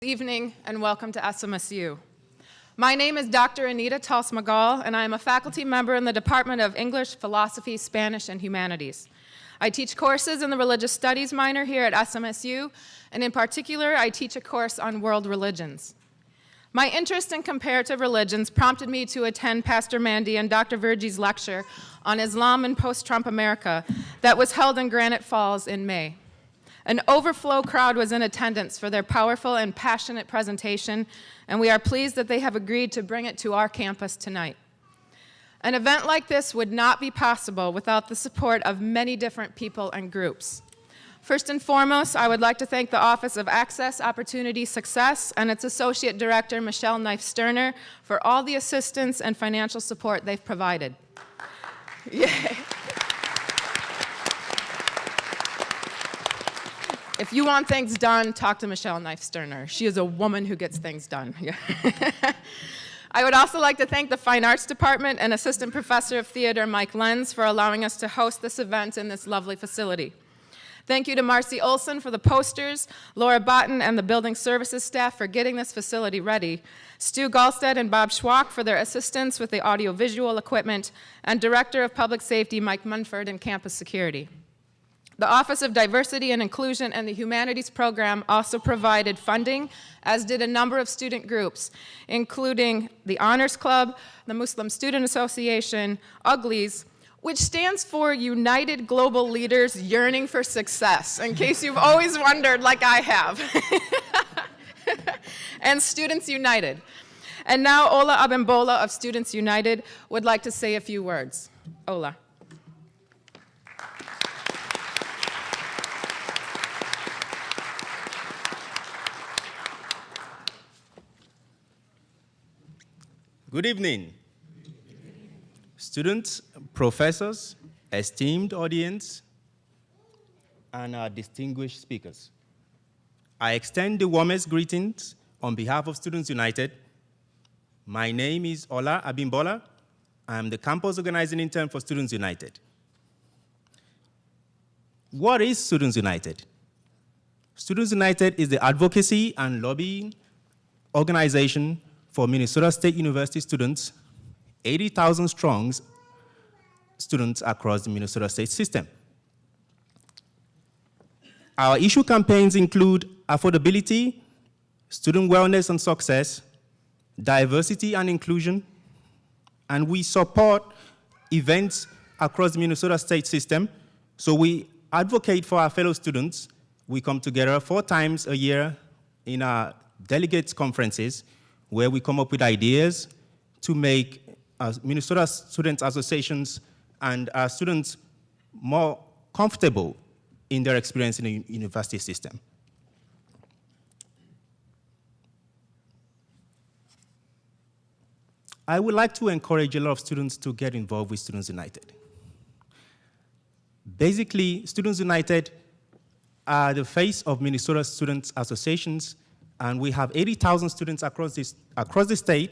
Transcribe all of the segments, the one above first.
Good evening and welcome to SMSU. My name is Dr. Anita Tulsmagal, and I am a faculty member in the Department of English, Philosophy, Spanish, and Humanities. I teach courses in the Religious Studies minor here at SMSU, and in particular, I teach a course on world religions. My interest in comparative religions prompted me to attend Pastor Mandy and Dr. Virji's lecture on Islam in post-Trump America that was held in Granite Falls in May. An overflow crowd was in attendance for their powerful and passionate presentation, and we are pleased that they have agreed to bring it to our campus tonight. An event like this would not be possible without the support of many different people and groups. First and foremost, I would like to thank the Office of Access, Opportunity, Success and its Associate Director, Michelle Knife-Sterner, for all the assistance and financial support they've provided. Yay. If you want things done, talk to Michelle Knife-Sterner. She is a woman who gets things done. I would also like to thank the Fine Arts Department and Assistant Professor of Theater Mike Lenz for allowing us to host this event in this lovely facility. Thank you to Marcy Olson for the posters, Laura Botten and the building services staff for getting this facility ready, Stu Gallstead and Bob Schwach for their assistance with the audiovisual equipment, and Director of Public Safety Mike Munford and Campus Security. The Office of Diversity and Inclusion and the Humanities Program also provided funding, as did a number of student groups, including the Honors Club, the Muslim Student Association, UGLIES, which stands for United Global Leaders Yearning for Success, in case you've always wondered, like I have, and Students United. And now Ola Abimbola of Students United would like to say a few words. Ola. Good evening, students, professors, esteemed audience, and our distinguished speakers. I extend the warmest greetings on behalf of Students United. My name is Ola Abimbola. I'm the campus organizing intern for Students United. What is Students United? Students United is the advocacy and lobbying organization for Minnesota State University students, 80,000 strong students across the Minnesota State system. Our issue campaigns include affordability, student wellness and success, diversity and inclusion, and we support events across the Minnesota State system. So we advocate for our fellow students. We come together 4 times a year in our delegates conferences, where we come up with ideas to make Minnesota student associations and our students more comfortable in their experience in the university system. I would like to encourage a lot of students to get involved with Students United. Basically, Students United are the face of Minnesota student associations, and we have 80,000 students across the state.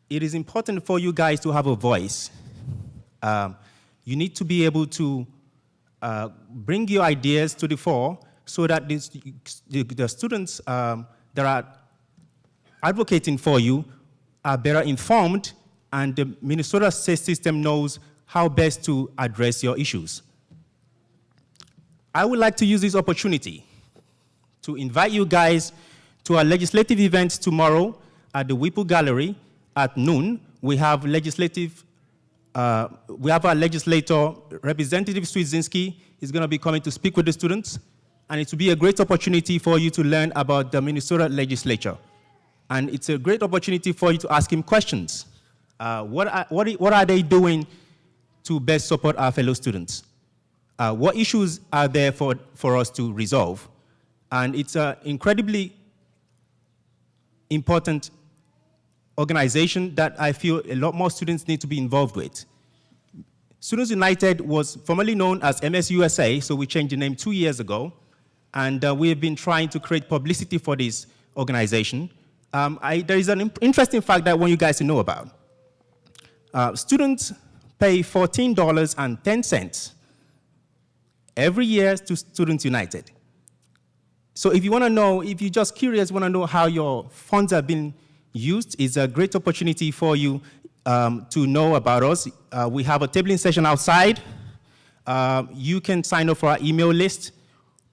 It is important for you guys to have a voice. You need to be able to bring your ideas to the fore so that the students that are advocating for you are better informed, and the Minnesota state system knows how best to address your issues. I would like to use this opportunity to invite you guys to our legislative event tomorrow at the Whipple Gallery at noon. We have our legislator, Representative Swidzinski, is going to be coming to speak with the students, and it will be a great opportunity for you to learn about the Minnesota legislature. And it's a great opportunity for you to ask him questions. What are they doing to best support our fellow students? What issues are there for us to resolve? And it's an incredibly important organization that I feel a lot more students need to be involved with. Students United was formerly known as MSUSA, so we changed the name 2 years ago, and we have been trying to create publicity for this organization. There is an interesting fact that I want you guys to know about. Students pay $14.10 every year to Students United. So if you want to know, if you're just curious, want to know how your funds are being used, it's a great opportunity for you to know about us. We have a tabling session outside. You can sign up for our email list,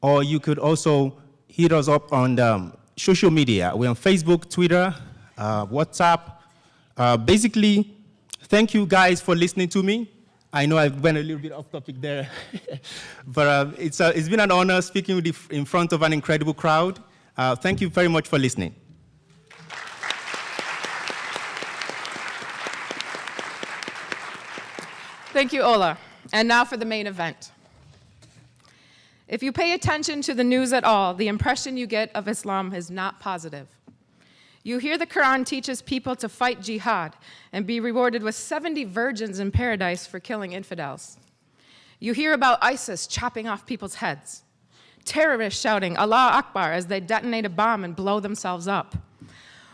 or you could also hit us up on social media. We're on Facebook, Twitter, WhatsApp. Basically, thank you guys for listening to me. I know I've went a little bit off topic there, but it's been an honor speaking with you in front of an incredible crowd. Thank you very much for listening. Thank you, Ola. And now for the main event. If you pay attention to the news at all, the impression you get of Islam is not positive. You hear the Quran teaches people to fight jihad and be rewarded with 70 virgins in paradise for killing infidels. You hear about ISIS chopping off people's heads, terrorists shouting Allah Akbar as they detonate a bomb and blow themselves up.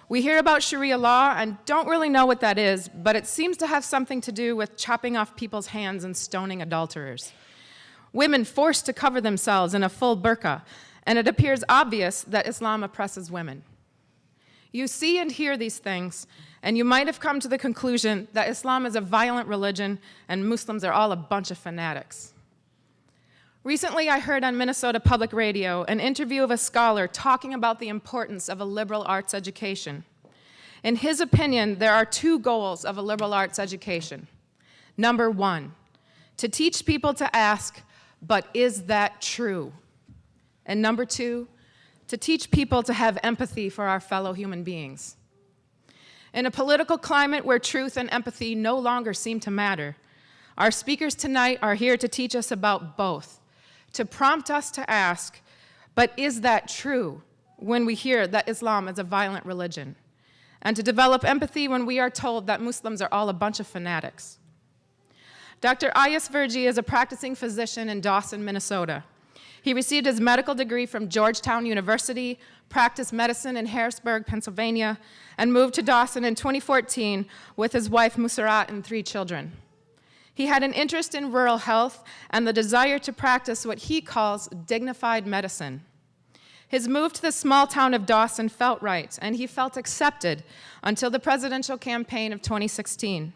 We hear about Sharia law and don't really know what that is, but it seems to have something to do with chopping off people's hands and stoning adulterers. Women forced to cover themselves in a full burqa, and it appears obvious that Islam oppresses women. You see and hear these things, and you might have come to the conclusion that Islam is a violent religion and Muslims are all a bunch of fanatics. Recently, I heard on Minnesota Public Radio an interview of a scholar talking about the importance of a liberal arts education. In his opinion, there are two goals of a liberal arts education. Number one, to teach people to ask, but is that true? And number two, to teach people to have empathy for our fellow human beings. In a political climate where truth and empathy no longer seem to matter, our speakers tonight are here to teach us about both, to prompt us to ask, but is that true when we hear that Islam is a violent religion, and to develop empathy when we are told that Muslims are all a bunch of fanatics. Dr. Ayaz Virji is a practicing physician in Dawson, Minnesota. He received his medical degree from Georgetown University, practiced medicine in Harrisburg, Pennsylvania, and moved to Dawson in 2014 with his wife Musarat and 3 children. He had an interest in rural health and the desire to practice what he calls dignified medicine. His move to the small town of Dawson felt right, and he felt accepted until the presidential campaign of 2016.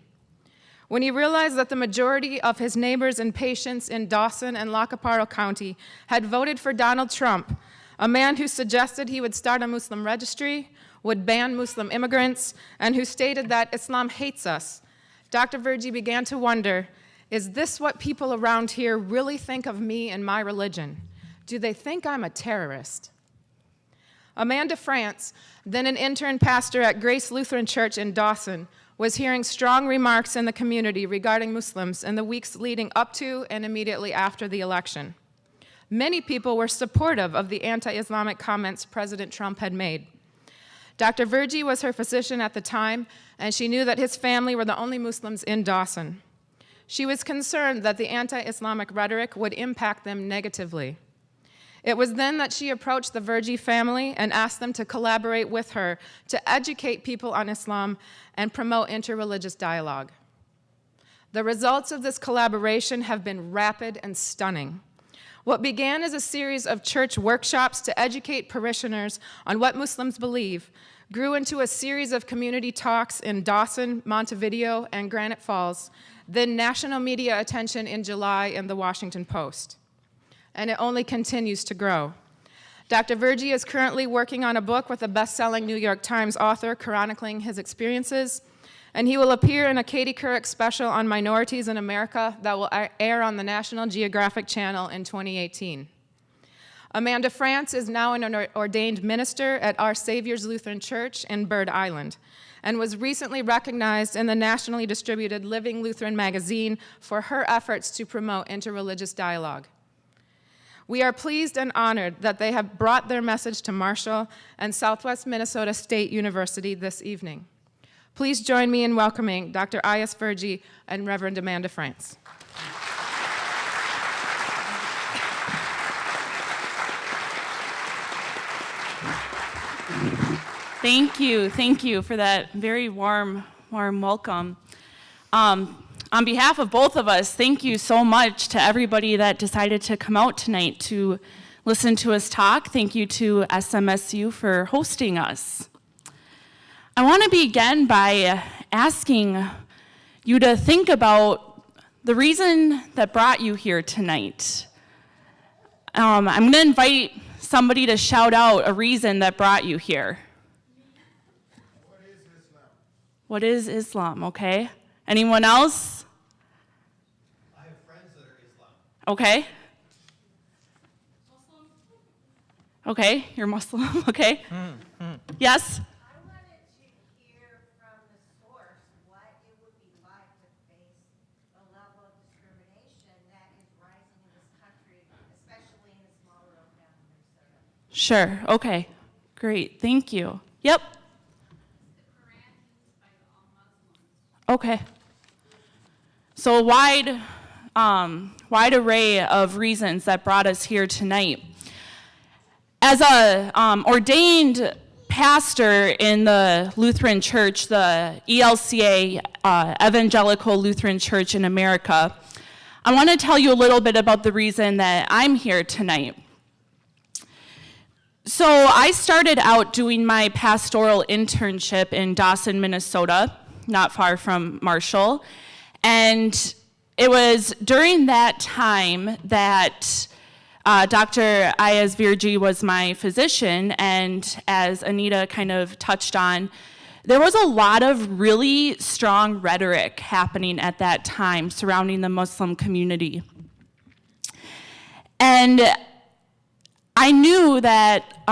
When he realized that the majority of his neighbors and patients in Dawson and Lacaparo County had voted for Donald Trump, a man who suggested he would start a Muslim registry, would ban Muslim immigrants, and who stated that Islam hates us, Dr. Virji began to wonder, is this what people around here really think of me and my religion? Do they think I'm a terrorist? Amanda France, then an intern pastor at Grace Lutheran Church in Dawson, was hearing strong remarks in the community regarding Muslims in the weeks leading up to and immediately after the election. Many people were supportive of the anti-Islamic comments President Trump had made. Dr. Virji was her physician at the time, and she knew that his family were the only Muslims in Dawson. She was concerned that the anti-Islamic rhetoric would impact them negatively. It was then that she approached the Virji family and asked them to collaborate with her to educate people on Islam and promote interreligious dialogue. The results of this collaboration have been rapid and stunning. What began as a series of church workshops to educate parishioners on what Muslims believe grew into a series of community talks in Dawson, Montevideo, and Granite Falls, then national media attention in July in the Washington Post. And it only continues to grow. Dr. Virji is currently working on a book with a best-selling New York Times author chronicling his experiences, and he will appear in a Katie Couric special on minorities in America that will air on the National Geographic Channel in 2018. Amanda France is now an ordained minister at Our Savior's Lutheran Church in Bird Island, and was recently recognized in the nationally distributed Living Lutheran magazine for her efforts to promote interreligious dialogue. We are pleased and honored that they have brought their message to Marshall and Southwest Minnesota State University this evening. Please join me in welcoming Dr. Ayaz Virji and Reverend Amanda France. Thank you for that very warm welcome. On behalf of both of us, thank you so much to everybody that decided to come out tonight to listen to us talk. Thank you to SMSU for hosting us. I want to begin by asking you to think about the reason that brought you here tonight. I'm going to invite somebody to shout out a reason that brought you here. What is Islam? What is Islam? Okay. Anyone else? I have friends that are Islam. Okay. Muslim. Okay, you're Muslim. Okay. Yes? I wanted to hear from the source what it would be like to face the level of discrimination that is rising in this country, especially in the small rural town of Minnesota. Sure. Okay. Great. Thank you. Yep. The Quran used by all Muslims. Okay. So wide array of reasons that brought us here tonight. As a ordained pastor in the Lutheran Church, the ELCA, Evangelical Lutheran Church in America, I want to tell you a little bit about the reason that I'm here tonight. So I started out doing my pastoral internship in Dawson, Minnesota, not far from Marshall. And it was during that time that Dr. Ayaz Virji was my physician, and as Anita kind of touched on, there was a lot of really strong rhetoric happening at that time surrounding the Muslim community. And I knew that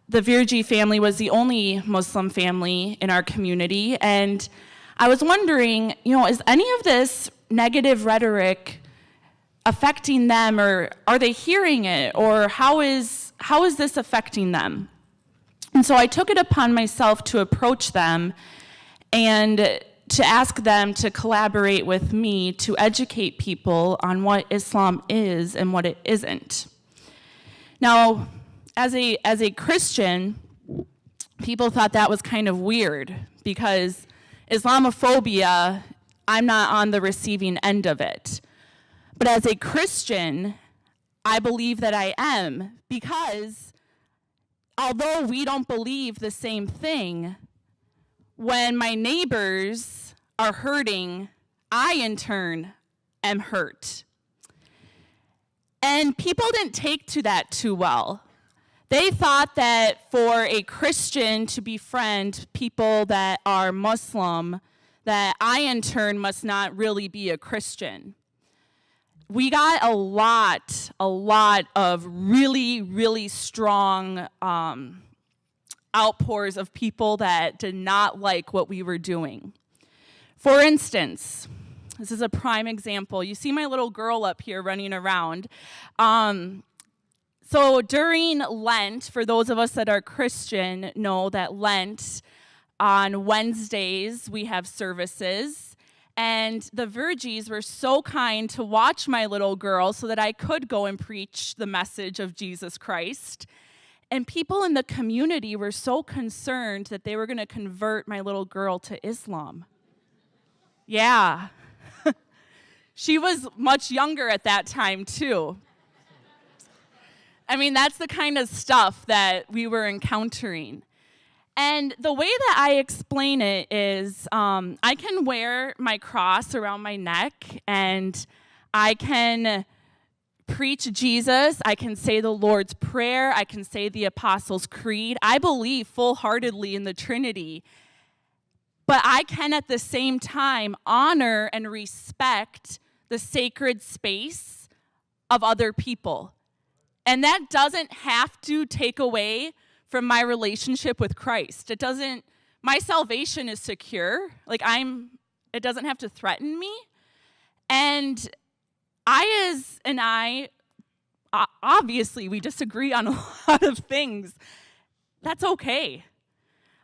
the Virji family was the only Muslim family in our community, and I was wondering, is any of this negative rhetoric affecting them, or are they hearing it, or how is this affecting them? And so I took it upon myself to approach them and to ask them to collaborate with me to educate people on what Islam is and what it isn't. Now, as a Christian, people thought that was kind of weird because Islamophobia, I'm not on the receiving end of it. But as a Christian, I believe that I am, because although we don't believe the same thing, when my neighbors are hurting, I in turn am hurt. And people didn't take to that too well. They thought that for a Christian to befriend people that are Muslim, that I in turn must not really be a Christian. We got a lot of really, really strong outpours of people that did not like what we were doing. For instance, this is a prime example. You see my little girl up here running around. So during Lent, for those of us that are Christian know that Lent, on Wednesdays, we have services. And the Virgies were so kind to watch my little girl so that I could go and preach the message of Jesus Christ. And people in the community were so concerned that they were going to convert my little girl to Islam. Yeah. She was much younger at that time, too. I mean, that's the kind of stuff that we were encountering. And the way that I explain it is I can wear my cross around my neck, and I can preach Jesus. I can say the Lord's Prayer. I can say the Apostles' Creed. I believe full-heartedly in the Trinity. But I can at the same time honor and respect the sacred space of other people. And that doesn't have to take away from my relationship with Christ. My salvation is secure. It doesn't have to threaten me. And Ayaz and I, obviously, we disagree on a lot of things. That's okay.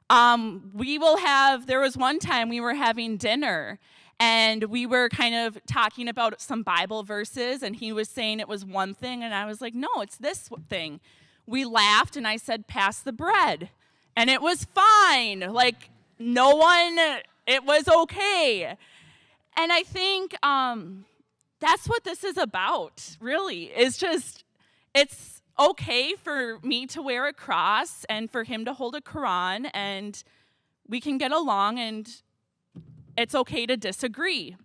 There was one time we were having dinner, and we were kind of talking about some Bible verses, and he was saying it was one thing, and I was like, no, it's this thing. We laughed, and I said, pass the bread. And it was fine. It was okay. And I think that's what this is about, really. It's okay for me to wear a cross and for him to hold a Quran, and we can get along, and it's okay to disagree.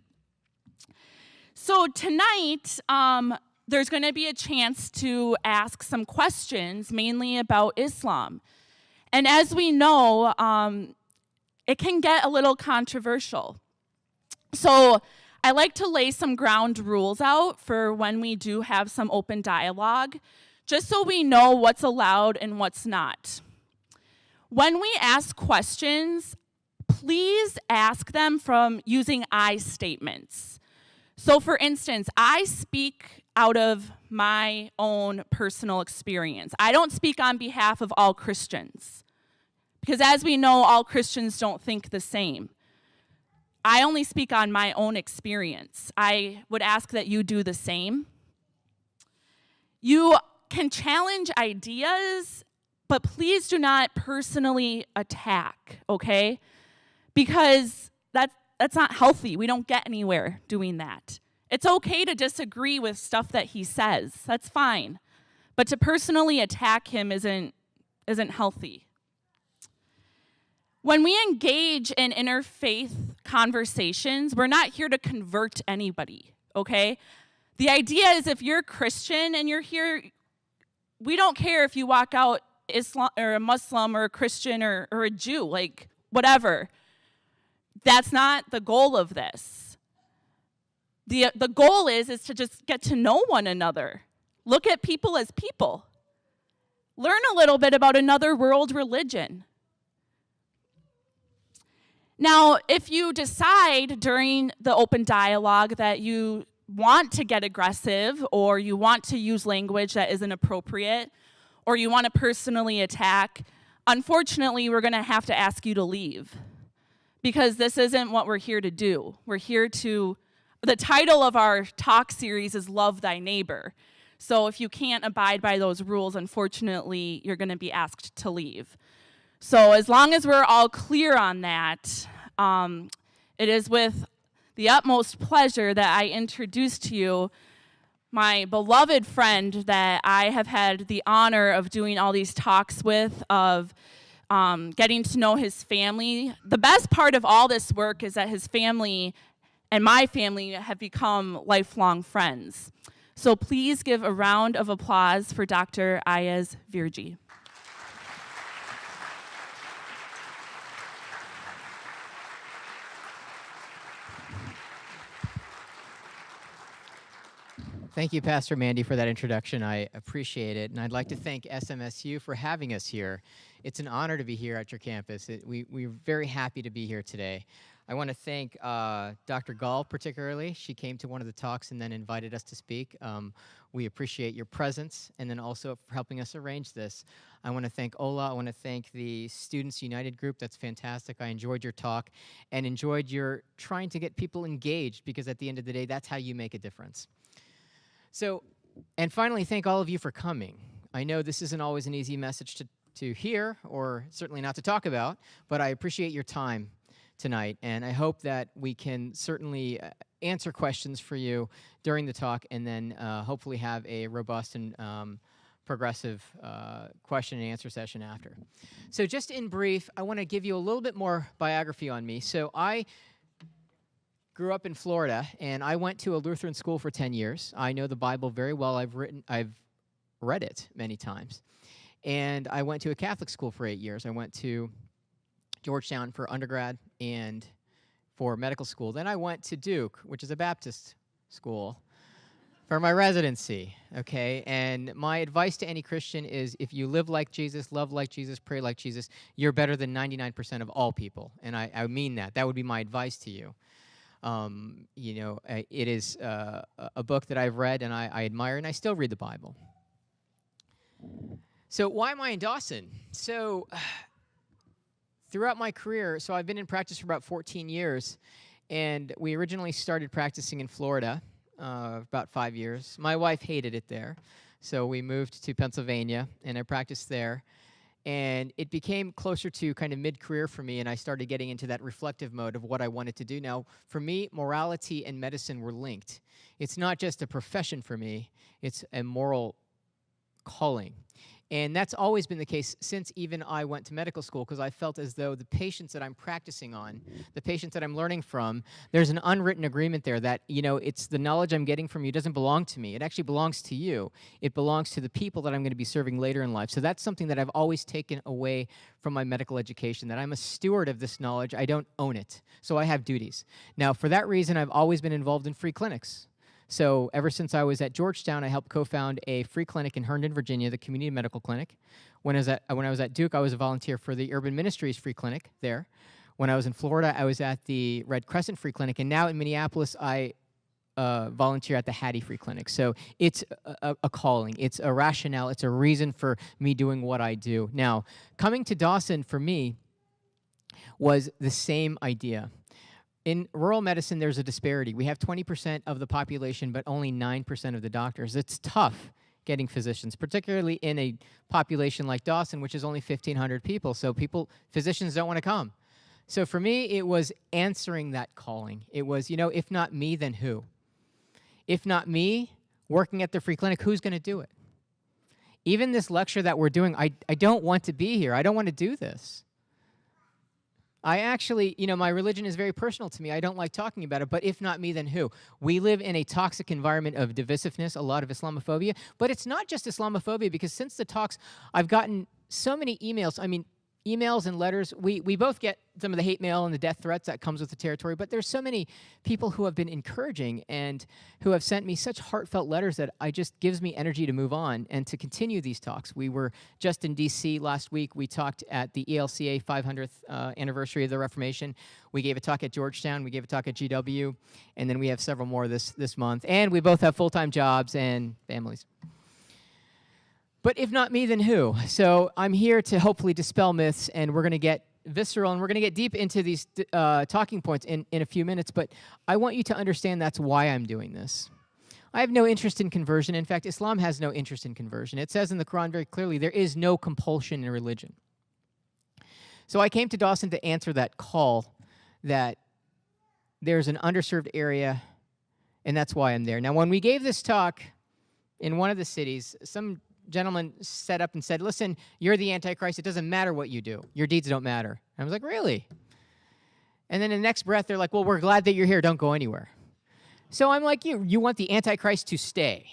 So tonight, there's going to be a chance to ask some questions, mainly about Islam. And as we know, it can get a little controversial. So I like to lay some ground rules out for when we do have some open dialogue, just so we know what's allowed and what's not. When we ask questions, please ask them from using I statements. So for instance, I speak out of my own personal experience. I don't speak on behalf of all Christians, because as we know, all Christians don't think the same. I only speak on my own experience. I would ask that you do the same. You can challenge ideas, but please do not personally attack, okay? Because that's not healthy. We don't get anywhere doing that. It's okay to disagree with stuff that he says. That's fine. But to personally attack him isn't healthy. When we engage in interfaith conversations, we're not here to convert anybody, okay? The idea is if you're Christian and you're here, we don't care if you walk out Islam or a Muslim or a Christian or a Jew, like whatever. That's not the goal of this. The goal is to just get to know one another. Look at people as people. Learn a little bit about another world religion. Now, if you decide during the open dialogue that you want to get aggressive, or you want to use language that isn't appropriate, or you want to personally attack, unfortunately, we're going to have to ask you to leave. Because this isn't what we're here to do. We're here to, the title of our talk series is Love Thy Neighbor. So if you can't abide by those rules, unfortunately, you're going to be asked to leave. So as long as we're all clear on that, it is with the utmost pleasure that I introduce to you my beloved friend that I have had the honor of doing all these talks with, of getting to know his family. The best part of all this work is that his family and my family have become lifelong friends. So please give a round of applause for Dr. Ayaz Virji. Thank you, Pastor Mandy, for that introduction. I appreciate it. And I'd like to thank SMSU for having us here. It's an honor to be here at your campus. We're very happy to be here today. I want to thank Dr. Gall particularly. She came to one of the talks and then invited us to speak. We appreciate your presence, and then also for helping us arrange this. I want to thank Ola. I want to thank the Students United group. That's fantastic. I enjoyed your talk and enjoyed your trying to get people engaged, because at the end of the day, that's how you make a difference. So, and finally, thank all of you for coming. I know this isn't always an easy message to hear, or certainly not to talk about, but I appreciate your time tonight, and I hope that we can certainly answer questions for you during the talk, and then hopefully have a robust and progressive question and answer session after. So just in brief, I want to give you a little bit more biography on me. So I grew up in Florida, and I went to a Lutheran school for 10 years. I know the Bible very well. I've read it many times. And I went to a Catholic school for 8 years. I went to Georgetown for undergrad and for medical school. Then I went to Duke, which is a Baptist school, for my residency, okay? And my advice to any Christian is, if you live like Jesus, love like Jesus, pray like Jesus, you're better than 99% of all people. And I mean that. That would be my advice to you. It is a book that I've read and I admire, and I still read the Bible. So why am I in Dawson? So throughout my career, so I've been in practice for about 14 years, and we originally started practicing in Florida about 5 years. My wife hated it there, so we moved to Pennsylvania, and I practiced there. And it became closer to kind of mid-career for me, and I started getting into that reflective mode of what I wanted to do. Now, for me, morality and medicine were linked. It's not just a profession for me. It's a moral calling. And that's always been the case since even I went to medical school, because I felt as though the patients that I'm practicing on, the patients that I'm learning from, there's an unwritten agreement there that, it's the knowledge I'm getting from you doesn't belong to me. It actually belongs to you. It belongs to the people that I'm going to be serving later in life. So that's something that I've always taken away from my medical education, that I'm a steward of this knowledge. I don't own it. So I have duties. Now, for that reason, I've always been involved in free clinics. So ever since I was at Georgetown, I helped co-found a free clinic in Herndon, Virginia, the Community Medical Clinic. When I was at Duke, I was a volunteer for the Urban Ministries Free Clinic there. When I was in Florida, I was at the Red Crescent Free Clinic. And now in Minneapolis, I volunteer at the Hattie Free Clinic. So it's a calling. It's a rationale. It's a reason for me doing what I do. Now, coming to Dawson for me was the same idea. In rural medicine, there's a disparity. We have 20% of the population, but only 9% of the doctors. It's tough getting physicians, particularly in a population like Dawson, which is only 1,500 people. So physicians don't want to come. So for me, it was answering that calling. It was, if not me, then who? If not me, working at the free clinic, who's going to do it? Even this lecture that we're doing, I don't want to be here. I don't want to do this. I actually, my religion is very personal to me. I don't like talking about it, but if not me, then who? We live in a toxic environment of divisiveness, a lot of Islamophobia, but it's not just Islamophobia, because since the talks, I've gotten so many emails. Emails and letters. We both get some of the hate mail and the death threats that comes with the territory, but there's so many people who have been encouraging and who have sent me such heartfelt letters that I just gives me energy to move on and to continue these talks. We were just in D.C. last week. We talked at the ELCA 500th anniversary of the Reformation. We gave a talk at Georgetown. We gave a talk at GW, and then we have several more this month. And we both have full-time jobs and families. But if not me, then who? So I'm here to hopefully dispel myths, and we're going to get visceral, and we're going to get deep into these talking points in a few minutes, but I want you to understand that's why I'm doing this. I have no interest in conversion. In fact, Islam has no interest in conversion. It says in the Quran very clearly, there is no compulsion in religion. So I came to Dawson to answer that call that there's an underserved area, and that's why I'm there. Now, when we gave this talk in one of the cities, some gentleman set up and said, listen, you're the Antichrist. It doesn't matter what you do. Your deeds don't matter. And I was like, really? And then in the next breath, they're like, well, we're glad that you're here. Don't go anywhere. So I'm like, you want the Antichrist to stay.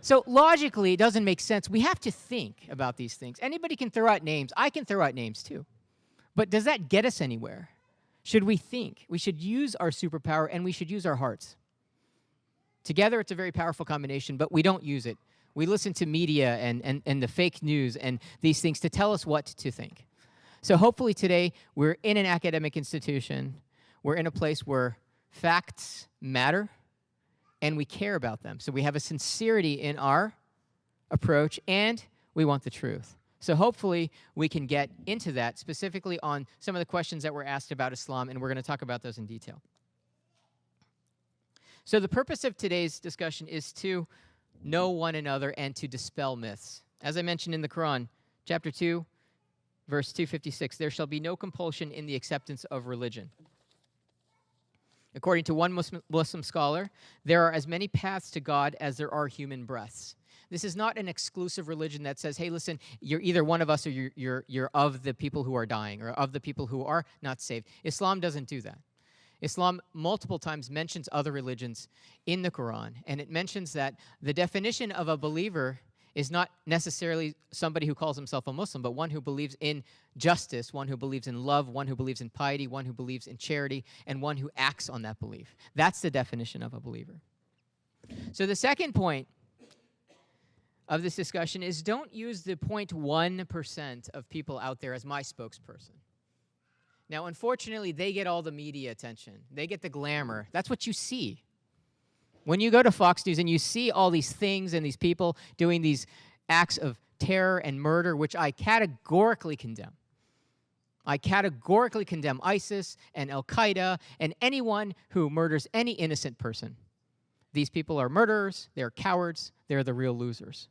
So logically, it doesn't make sense. We have to think about these things. Anybody can throw out names. I can throw out names too. But does that get us anywhere? Should we think? We should use our superpower, and we should use our hearts. Together, it's a very powerful combination, but we don't use it. We listen to media and the fake news and these things to tell us what to think. So hopefully today, we're in an academic institution. We're in a place where facts matter, and we care about them. So we have a sincerity in our approach, and we want the truth. So hopefully, we can get into that, specifically on some of the questions that were asked about Islam, and we're going to talk about those in detail. So the purpose of today's discussion is to know one another and to dispel myths. As I mentioned in the Quran, chapter 2, verse 256, there shall be no compulsion in the acceptance of religion. According to one Muslim scholar, there are as many paths to God as there are human breaths. This is not an exclusive religion that says, hey, listen, you're either one of us or you're of the people who are dying or of the people who are not saved. Islam doesn't do that. Islam multiple times mentions other religions in the Quran, and it mentions that the definition of a believer is not necessarily somebody who calls himself a Muslim, but one who believes in justice, one who believes in love, one who believes in piety, one who believes in charity, and one who acts on that belief. That's the definition of a believer. So the second point of this discussion is don't use the 0.1% of people out there as my spokesperson. Now, unfortunately, they get all the media attention. They get the glamour. That's what you see. When you go to Fox News and you see all these things and these people doing these acts of terror and murder, which I categorically condemn. I categorically condemn ISIS and Al-Qaeda and anyone who murders any innocent person. These people are murderers. They're cowards. They're the real losers.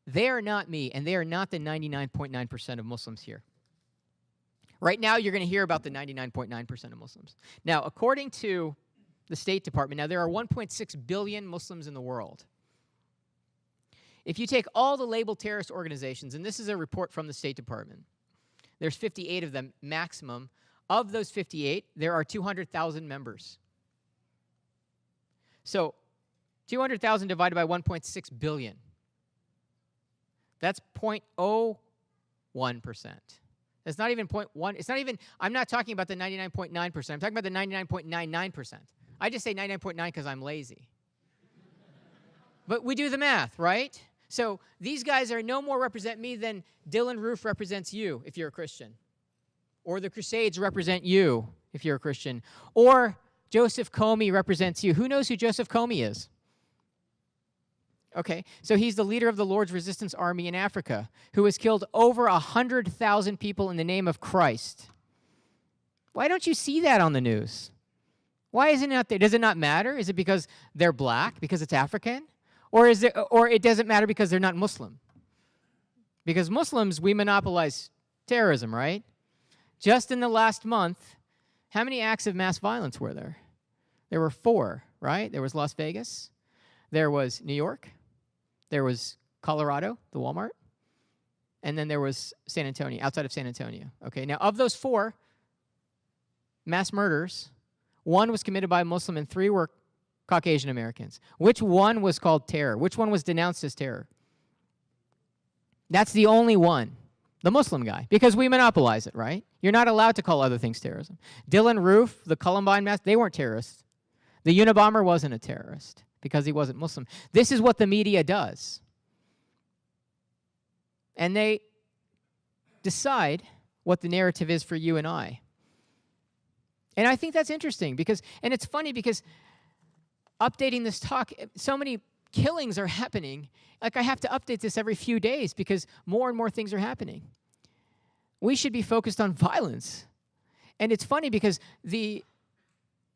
They are not me, and they are not the 99.9% of Muslims here. Right now, you're going to hear about the 99.9% of Muslims. Now, according to the State Department, now there are 1.6 billion Muslims in the world. If you take all the labeled terrorist organizations, and this is a report from the State Department, there's 58 of them maximum. Of those 58, there are 200,000 members. So 200,000 divided by 1.6 billion. That's 0.01%. It's not even 0.1. It's not even, I'm not talking about the 99.9%. I'm talking about the 99.99%. I just say 99.9 because I'm lazy. But we do the math, right? So these guys are no more represent me than Dylan Roof represents you if you're a Christian. Or the Crusades represent you if you're a Christian. Or Joseph Comey represents you. Who knows who Joseph Comey is? Okay, so he's the leader of the Lord's Resistance Army in Africa, who has killed over 100,000 people in the name of Christ. Why don't you see that on the news? Why isn't it out there? Does it not matter? Is it because they're black, because it's African? Or it doesn't matter because they're not Muslim? Because Muslims, we monopolize terrorism, right? Just in the last month, how many acts of mass violence were there? There were 4, right? There was Las Vegas. There was New York. There was Colorado, the Walmart. And then there was San Antonio, outside of San Antonio. Okay, now of those 4 mass murders, 1 was committed by a Muslim and 3 were Caucasian Americans. Which one was called terror? Which one was denounced as terror? That's the only one. The Muslim guy, because we monopolize it, right? You're not allowed to call other things terrorism. Dylan Roof, the Columbine mass, they weren't terrorists. The Unabomber wasn't a terrorist because he wasn't Muslim. This is what the media does. And they decide what the narrative is for you and I. And I think that's interesting because, and it's funny because updating this talk, so many killings are happening. Like I have to update this every few days because more and more things are happening. We should be focused on violence. And it's funny because the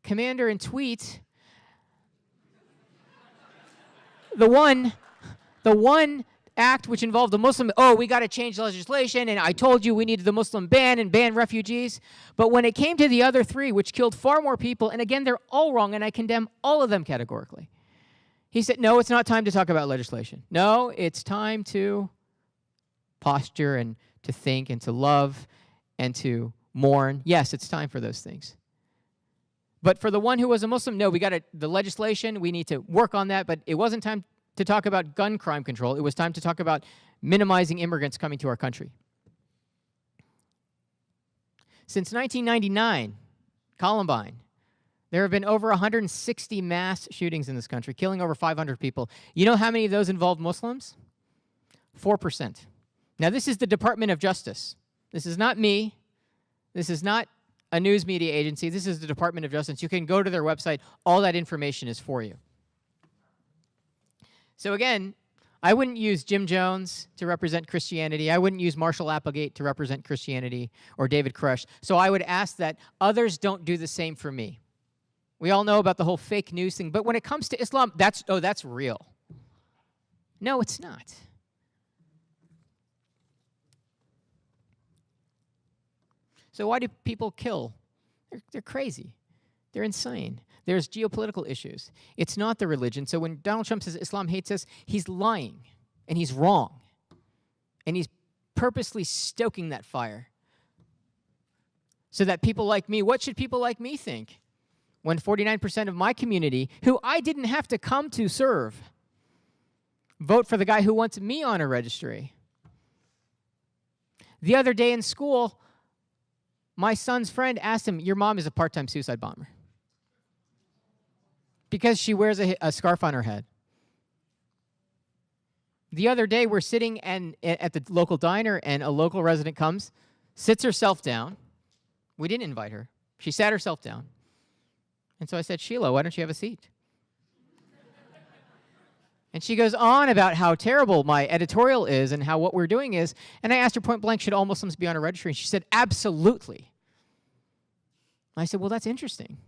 commander in tweet, the one act which involved a Muslim, we got to change the legislation, and I told you we needed the Muslim ban and ban refugees. But when it came to the other 3, which killed far more people, and again, they're all wrong, and I condemn all of them categorically. He said, no, it's not time to talk about legislation. No, it's time to posture and to think and to love and to mourn. Yes, it's time for those things. But for the one who was a Muslim, no, we got the legislation, we need to work on that, but it wasn't time to talk about gun crime control. It was time to talk about minimizing immigrants coming to our country. Since 1999, Columbine, there have been over 160 mass shootings in this country, killing over 500 people. You know how many of those involved Muslims? 4%. Now, this is the Department of Justice. This is not me. This is not a news media agency. This is the Department of Justice. You can go to their website. All that information is for you. So again, I wouldn't use Jim Jones to represent Christianity. I wouldn't use Marshall Applegate to represent Christianity or David Koresh. So I would ask that others don't do the same for me. We all know about the whole fake news thing, but when it comes to Islam, that's real. No, it's not. So why do people kill? They're crazy. They're insane. There's geopolitical issues. It's not the religion. So when Donald Trump says Islam hates us, he's lying, and he's wrong. And he's purposely stoking that fire. So that people like me, what should people like me think? When 49% of my community, who I didn't have to come to serve, vote for the guy who wants me on a registry. The other day in school, my son's friend asked him, your mom is a part-time suicide bomber. Because she wears a scarf on her head. The other day, we're sitting at the local diner, and a local resident comes, sits herself down. We didn't invite her. She sat herself down. And so I said, Sheila, why don't you have a seat? And she goes on about how terrible my editorial is and how what we're doing is. And I asked her point blank, should all Muslims be on a registry? And she said, absolutely. I said, well, that's interesting.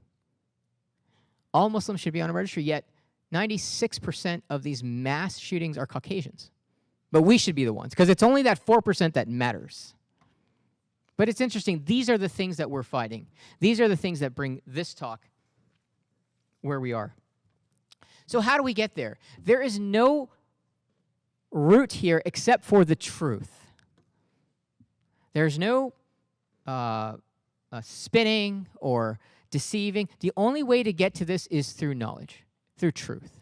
All Muslims should be on a registry, yet 96% of these mass shootings are Caucasians. But we should be the ones, because it's only that 4% that matters. But it's interesting. These are the things that we're fighting. These are the things that bring this talk where we are. So how do we get there? There is no root here except for the truth. There's no spinning or deceiving. The only way to get to this is through knowledge, through truth.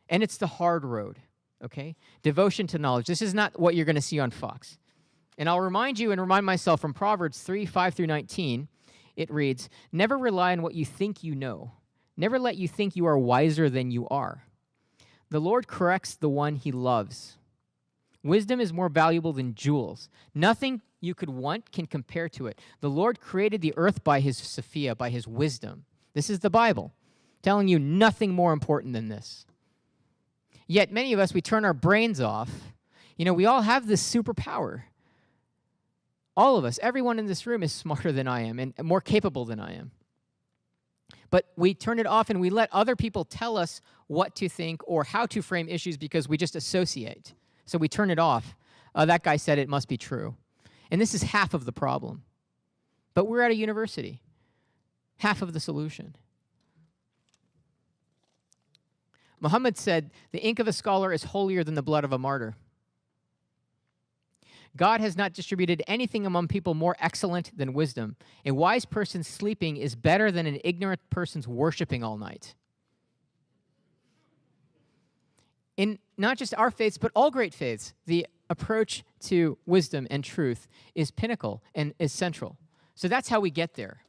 And it's the hard road, okay? Devotion to knowledge. This is not what you're going to see on Fox. And I'll remind you and remind myself from Proverbs 3, 5 through 19, it reads, never rely on what you think you know. Never let you think you are wiser than you are. The Lord corrects the one he loves. Wisdom is more valuable than jewels. Nothing you could want can compare to it. The Lord created the earth by his Sophia, by his wisdom. This is the Bible, telling you nothing more important than this. Yet many of us, we turn our brains off. You know, we all have this superpower. All of us, everyone in this room is smarter than I am and more capable than I am. But we turn it off and we let other people tell us what to think or how to frame issues because we just associate. So we turn it off. That guy said it must be true. And this is half of the problem. But we're at a university. Half of the solution. Muhammad said, the ink of a scholar is holier than the blood of a martyr. God has not distributed anything among people more excellent than wisdom. A wise person sleeping is better than an ignorant person's worshiping all night. In not just our faiths, but all great faiths, the approach to wisdom and truth is pinnacle and is central. So that's how we get there.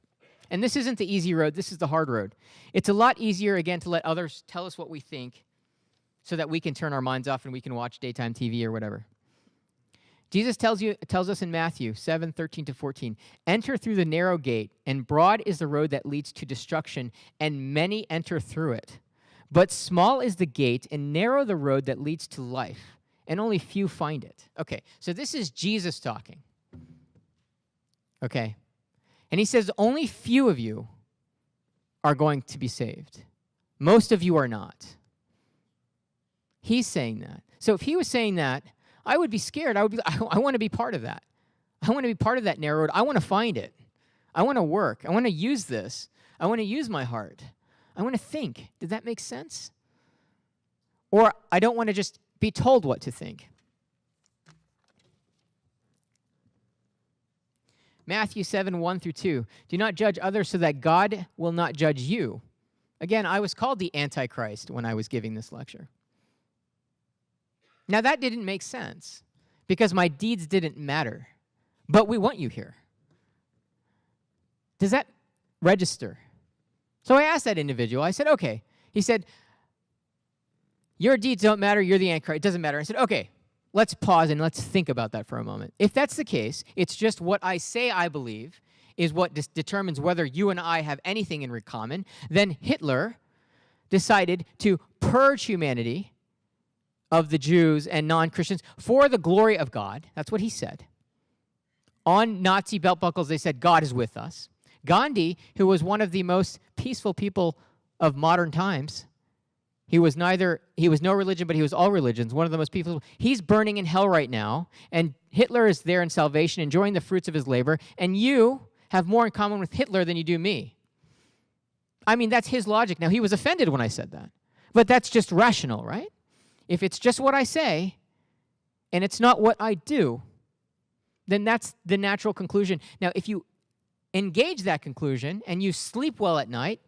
And this isn't the easy road, this is the hard road. It's a lot easier, again, to let others tell us what we think so that we can turn our minds off and we can watch daytime TV or whatever. Jesus tells us in Matthew 7, 13 to 14, enter through the narrow gate, and broad is the road that leads to destruction, and many enter through it. But small is the gate, and narrow the road that leads to life, and only few find it. Okay, so this is Jesus talking. Okay, and he says only few of you are going to be saved. Most of you are not. He's saying that. So if he was saying that, I would be scared. I want to be part of that. I want to be part of that narrow road. I want to find it. I want to work. I want to use this. I want to use my heart. I want to think. Did that make sense? Or I don't want to just be told what to think. Matthew 7, 1 through 2. Do not judge others so that God will not judge you. Again, I was called the Antichrist when I was giving this lecture. Now, that didn't make sense because my deeds didn't matter, but we want you here. Does that register? So I asked that individual, I said, okay. He said, your deeds don't matter, you're the Antichrist, it doesn't matter. I said, okay, let's pause and let's think about that for a moment. If that's the case, it's just what I say I believe is what determines whether you and I have anything in common, then Hitler decided to purge humanity of the Jews and non-Christians for the glory of God. That's what he said. On Nazi belt buckles, they said, God is with us. Gandhi, who was one of the most peaceful people of modern times, he was no religion, but he was all religions, one of the most peaceful. He's burning in hell right now, and Hitler is there in salvation, enjoying the fruits of his labor, and you have more in common with Hitler than you do me. I mean, that's his logic. Now, he was offended when I said that, but that's just rational, right? If it's just what I say, and it's not what I do, then that's the natural conclusion. Now, if you engage that conclusion and you sleep well at night,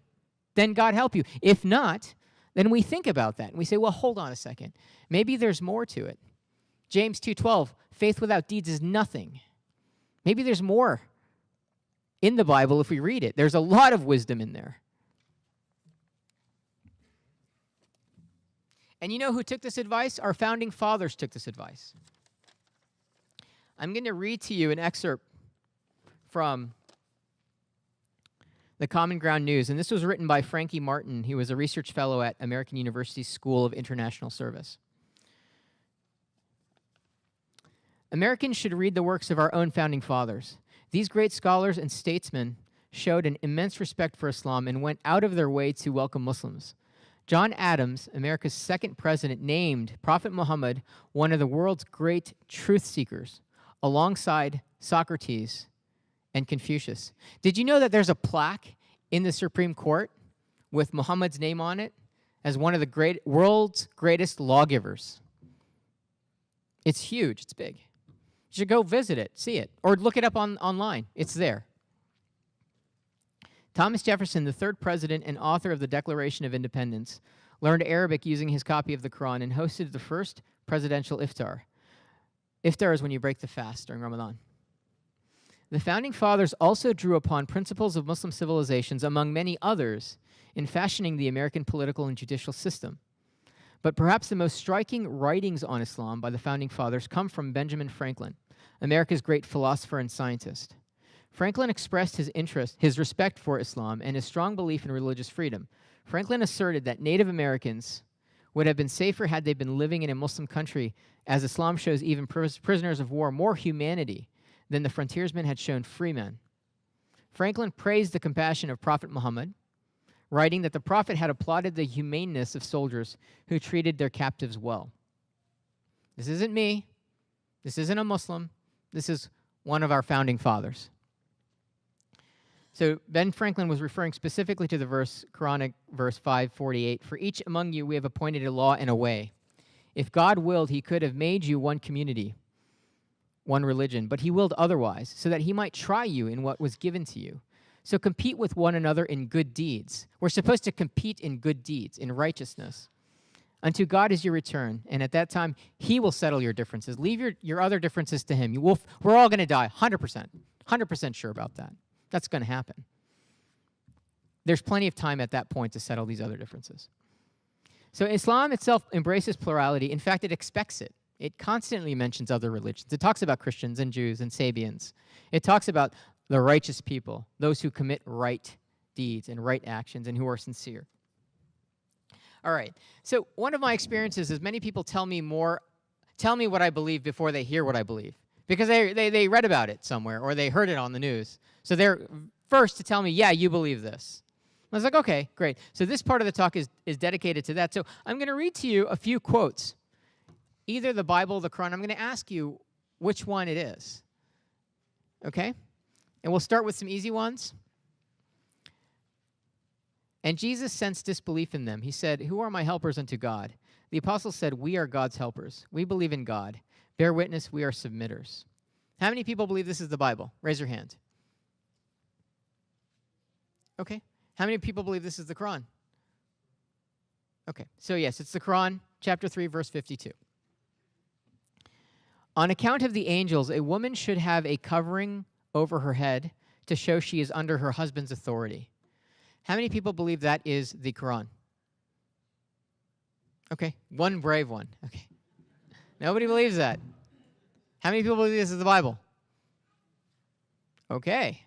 then God help you. If not, then we think about that. And we say, well, hold on a second. Maybe there's more to it. James 2:12, faith without deeds is nothing. Maybe there's more in the Bible if we read it. There's a lot of wisdom in there. And you know who took this advice? Our founding fathers took this advice. I'm going to read to you an excerpt from the Common Ground News, and this was written by Frankie Martin. He was a research fellow at American University School of International Service. Americans should read the works of our own founding fathers. These great scholars and statesmen showed an immense respect for Islam and went out of their way to welcome Muslims. John Adams, America's second president, named Prophet Muhammad one of the world's great truth seekers, alongside Socrates and Confucius. Did you know that there's a plaque in the Supreme Court with Muhammad's name on it as one of the world's greatest lawgivers? It's huge. It's big. You should go visit it, see it, or look it up online. It's there. Thomas Jefferson, the third president and author of the Declaration of Independence, learned Arabic using his copy of the Quran and hosted the first presidential iftar. Iftar is when you break the fast during Ramadan. The Founding Fathers also drew upon principles of Muslim civilizations, among many others, in fashioning the American political and judicial system. But perhaps the most striking writings on Islam by the Founding Fathers come from Benjamin Franklin, America's great philosopher and scientist. Franklin expressed his respect for Islam and his strong belief in religious freedom. Franklin asserted that Native Americans would have been safer had they been living in a Muslim country, as Islam shows even prisoners of war more humanity than the frontiersmen had shown free men. Franklin praised the compassion of Prophet Muhammad, writing that the Prophet had applauded the humaneness of soldiers who treated their captives well. This isn't me. This isn't a Muslim. This is one of our Founding Fathers. So Ben Franklin was referring specifically to the verse, Quranic verse 548, "For each among you we have appointed a law and a way. If God willed, he could have made you one community, one religion, but he willed otherwise, so that he might try you in what was given to you. So compete with one another in good deeds." We're supposed to compete in good deeds, in righteousness. "Unto God is your return, and at that time he will settle your differences." Leave your other differences to him. We're all going to die, 100% sure about that. That's going to happen. There's plenty of time at that point to settle these other differences. So Islam itself embraces plurality. In fact, it expects it. It constantly mentions other religions. It talks about Christians and Jews and Sabians. It talks about the righteous people, those who commit right deeds and right actions and who are sincere. All right, so one of my experiences is many people tell me what I believe before they hear what I believe, because they read about it somewhere or they heard it on the news. So they're first to tell me, yeah, you believe this. I was like, okay, great. So this part of the talk is dedicated to that. So I'm going to read to you a few quotes, either the Bible or the Quran. I'm going to ask you which one it is, okay? And we'll start with some easy ones. "And Jesus sensed disbelief in them. He said, 'Who are my helpers unto God?' The apostles said, 'We are God's helpers. We believe in God. Bear witness, we are submitters.'" How many people believe this is the Bible? Raise your hand. Okay. How many people believe this is the Quran? Okay. So yes, it's the Quran, chapter 3, verse 52. "On account of the angels, a woman should have a covering over her head to show she is under her husband's authority." How many people believe that is the Quran? Okay, one brave one. Okay. Nobody believes that. How many people believe this is the Bible? Okay.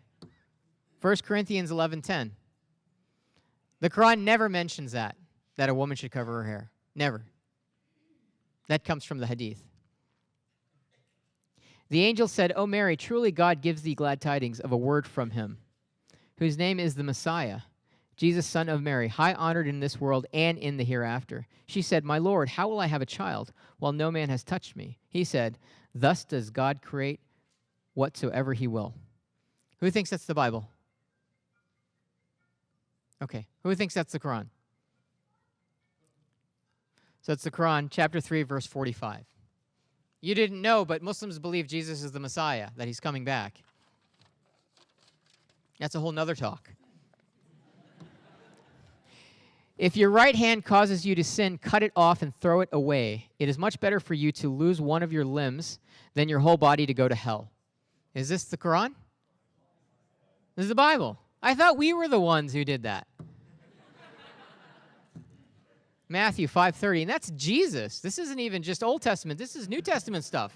1 Corinthians 11:10. The Quran never mentions that a woman should cover her hair. Never. That comes from the Hadith. "The angel said, 'O Mary, truly God gives thee glad tidings of a word from him, whose name is the Messiah, Jesus, son of Mary, high honored in this world and in the hereafter.' She said, 'My Lord, how will I have a child while no man has touched me?' He said, 'Thus does God create whatsoever he will.'" Who thinks that's the Bible? Okay. Who thinks that's the Quran? So it's the Quran, chapter 3, verse 45. You didn't know, but Muslims believe Jesus is the Messiah, that he's coming back. That's a whole nother talk. "If your right hand causes you to sin, cut it off and throw it away. It is much better for you to lose one of your limbs than your whole body to go to hell." Is this the Quran? This is the Bible. I thought we were the ones who did that. Matthew 5:30, and that's Jesus. This isn't even just Old Testament. This is New Testament stuff.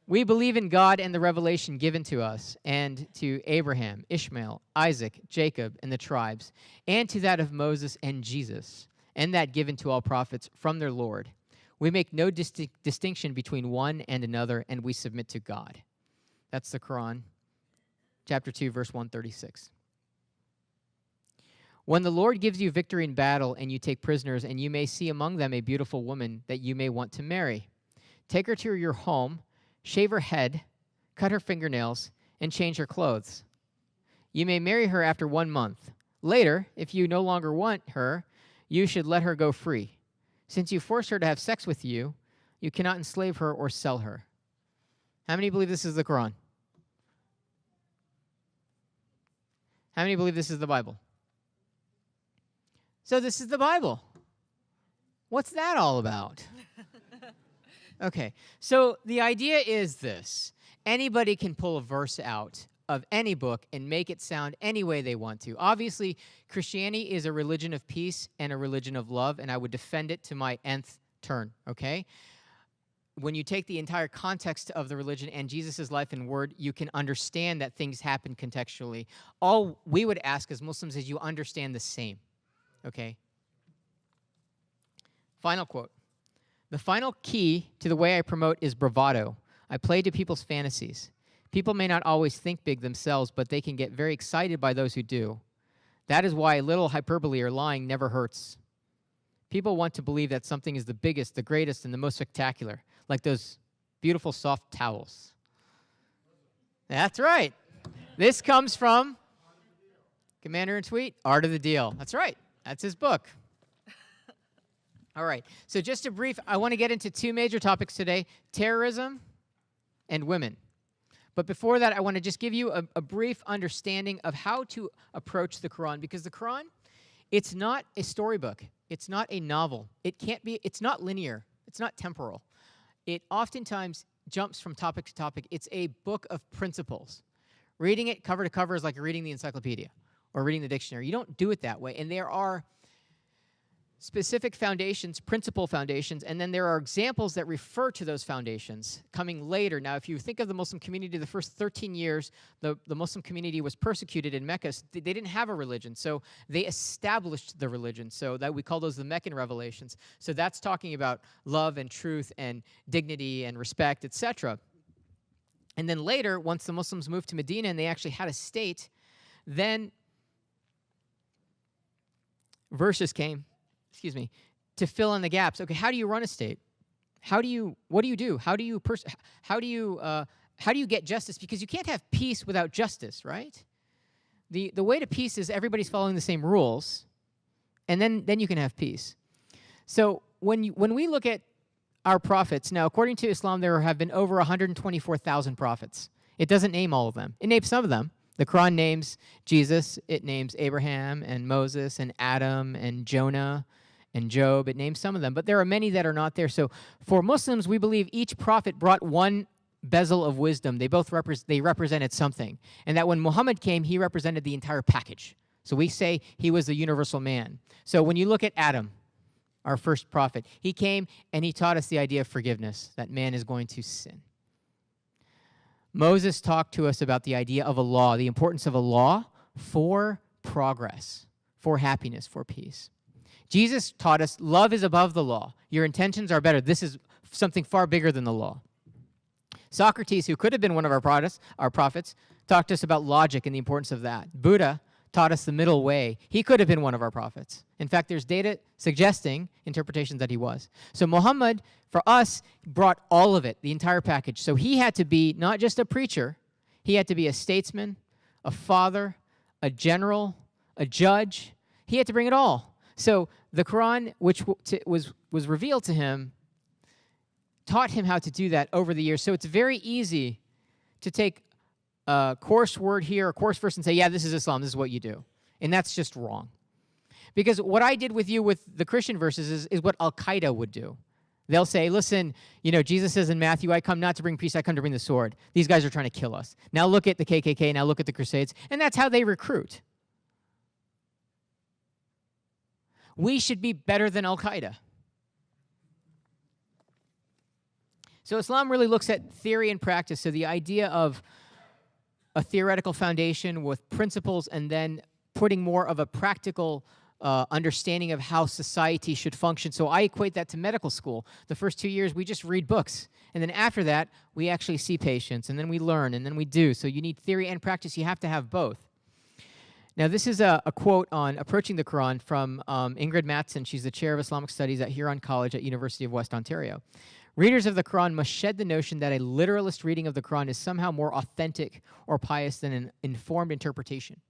"We believe in God and the revelation given to us and to Abraham, Ishmael, Isaac, Jacob, and the tribes, and to that of Moses and Jesus, and that given to all prophets from their Lord. We make no distinction between one and another, and we submit to God." That's the Quran, chapter 2, verse 136. "When the Lord gives you victory in battle and you take prisoners, and you may see among them a beautiful woman that you may want to marry, take her to your home, shave her head, cut her fingernails, and change her clothes. You may marry her after 1 month. Later, if you no longer want her, you should let her go free. Since you force her to have sex with you, you cannot enslave her or sell her. How many believe this is the Quran? How many believe this is the Bible? So this is the Bible. What's that all about? Okay, so the idea is this. Anybody can pull a verse out of any book and make it sound any way they want to. Obviously, Christianity is a religion of peace and a religion of love, and I would defend it to my nth turn, okay? When you take the entire context of the religion and Jesus' life and word, you can understand that things happen contextually. All we would ask as Muslims is you understand the same, okay? Final quote. The final key to the way I promote is bravado. I play to people's fantasies. People may not always think big themselves, but they can get very excited by those who do. That is why a little hyperbole or lying never hurts. People want to believe that something is the biggest, the greatest, and the most spectacular, like those beautiful soft towels. That's right. This comes from Commander-in-Chief, Art of the Deal. That's right. That's his book. All right. So just a brief, I want to get into two major topics today, terrorism and women. But before that, I want to just give you a brief understanding of how to approach the Quran, because the Quran, it's not a storybook. It's not a novel. It can't be, it's not linear. It's not temporal. It oftentimes jumps from topic to topic. It's a book of principles. Reading it cover to cover is like reading the encyclopedia or reading the dictionary. You don't do it that way. And there are specific foundations, principal foundations, and then there are examples that refer to those foundations coming later. Now, if you think of the Muslim community, the first 13 years, the Muslim community was persecuted in Mecca. They didn't have a religion, so they established the religion. So that we call those the Meccan Revelations. So that's talking about love and truth and dignity and respect, etc. And then later, once the Muslims moved to Medina and they actually had a state, then verses came, to fill in the gaps. Okay, how do you run a state? What do you do? How do you get justice? Because you can't have peace without justice, right? The way to peace is everybody's following the same rules, and then you can have peace. So when we look at our prophets, now according to Islam, there have been over 124,000 prophets. It doesn't name all of them. It names some of them. The Quran names Jesus. It names Abraham and Moses and Adam and Jonah and Job. It names some of them, but there are many that are not there. So for Muslims, we believe each prophet brought one bezel of wisdom. They both represented something. And that when Muhammad came, he represented the entire package. So we say he was the universal man. So when you look at Adam, our first prophet, he came and he taught us the idea of forgiveness, that man is going to sin. Moses talked to us about the idea of a law, the importance of a law for progress, for happiness, for peace. Jesus taught us love is above the law. Your intentions are better. This is something far bigger than the law. Socrates, who could have been one of our prophets, talked to us about logic and the importance of that. Buddha taught us the middle way. He could have been one of our prophets. In fact, there's data suggesting interpretations that he was. So Muhammad, for us, brought all of it, the entire package. So he had to be not just a preacher, he had to be a statesman, a father, a general, a judge. He had to bring it all. So the Quran, which was revealed to him, taught him how to do that over the years. So it's very easy to take a course word here, a course verse, and say, yeah, this is Islam, this is what you do. And that's just wrong. Because what I did with you with the Christian verses is what Al-Qaeda would do. They'll say, listen, Jesus says in Matthew, I come not to bring peace, I come to bring the sword. These guys are trying to kill us. Now look at the KKK, now look at the Crusades. And that's how they recruit. We should be better than Al-Qaeda. So Islam really looks at theory and practice. So the idea of a theoretical foundation with principles and then putting more of a practical understanding of how society should function. So I equate that to medical school. The first 2 years, we just read books. And then after that, we actually see patients, and then we learn, and then we do. So you need theory and practice. You have to have both. Now, this is a quote on approaching the Quran from Ingrid Mattson. She's the chair of Islamic Studies at Huron College at University of West Ontario. Readers of the Quran must shed the notion that a literalist reading of the Quran is somehow more authentic or pious than an informed interpretation.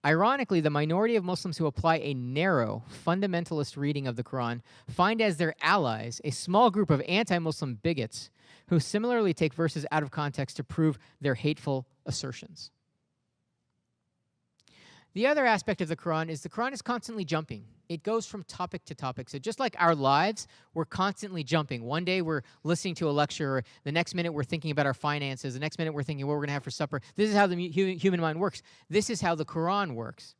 Ironically, the minority of Muslims who apply a narrow, fundamentalist reading of the Quran find as their allies a small group of anti-Muslim bigots who similarly take verses out of context to prove their hateful assertions. The other aspect of the Quran is constantly jumping. It goes from topic to topic. So just like our lives, we're constantly jumping. One day we're listening to a lecture, or the next minute we're thinking about our finances, the next minute we're thinking what we're going to have for supper. This is how the human mind works. This is how the Quran works.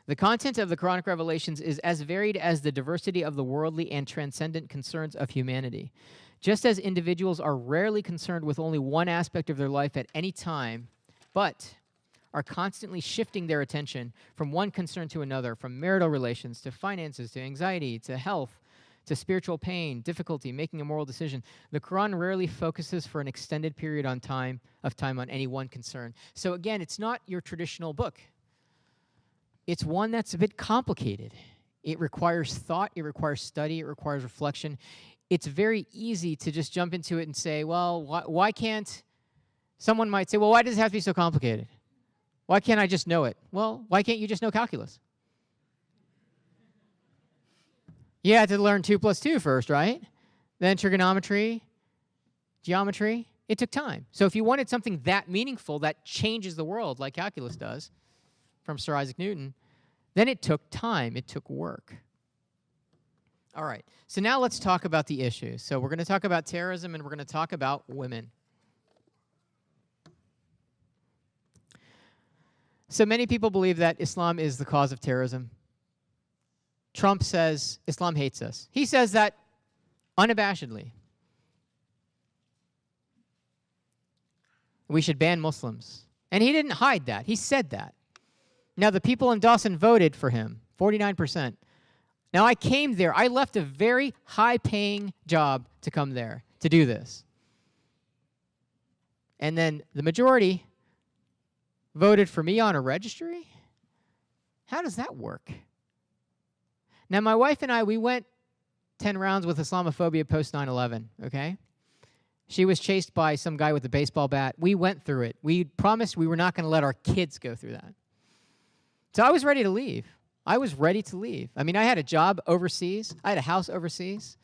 The content of the Quranic Revelations is as varied as the diversity of the worldly and transcendent concerns of humanity. Just as individuals are rarely concerned with only one aspect of their life at any time, but are constantly shifting their attention from one concern to another, from marital relations to finances to anxiety to health to spiritual pain, difficulty, making a moral decision, the Quran rarely focuses for an extended period of time on any one concern. So again, it's not your traditional book. It's one that's a bit complicated. It requires thought, it requires study, it requires reflection. It's very easy to just jump into it and say, well, why can't, someone might say, well, why does it have to be so complicated? Why can't I just know it? Well, why can't you just know calculus? You had to learn 2 plus 2 first, right? Then trigonometry, geometry. It took time. So if you wanted something that meaningful that changes the world like calculus does from Sir Isaac Newton, then it took time. It took work. All right. So now let's talk about the issues. So we're going to talk about terrorism and we're going to talk about women. So many people believe that Islam is the cause of terrorism. Trump says Islam hates us. He says that unabashedly. We should ban Muslims. And he didn't hide that. He said that. Now, the people in Dawson voted for him, 49%. Now, I came there. I left a very high-paying job to come there to do this. And then the majority voted for me on a registry? How does that work? Now, my wife and I, we went 10 rounds with Islamophobia post 9/11, okay? She was chased by some guy with a baseball bat. We went through it. We promised we were not going to let our kids go through that. So I was ready to leave. I was ready to leave. I mean, I had a job overseas. I had a house overseas.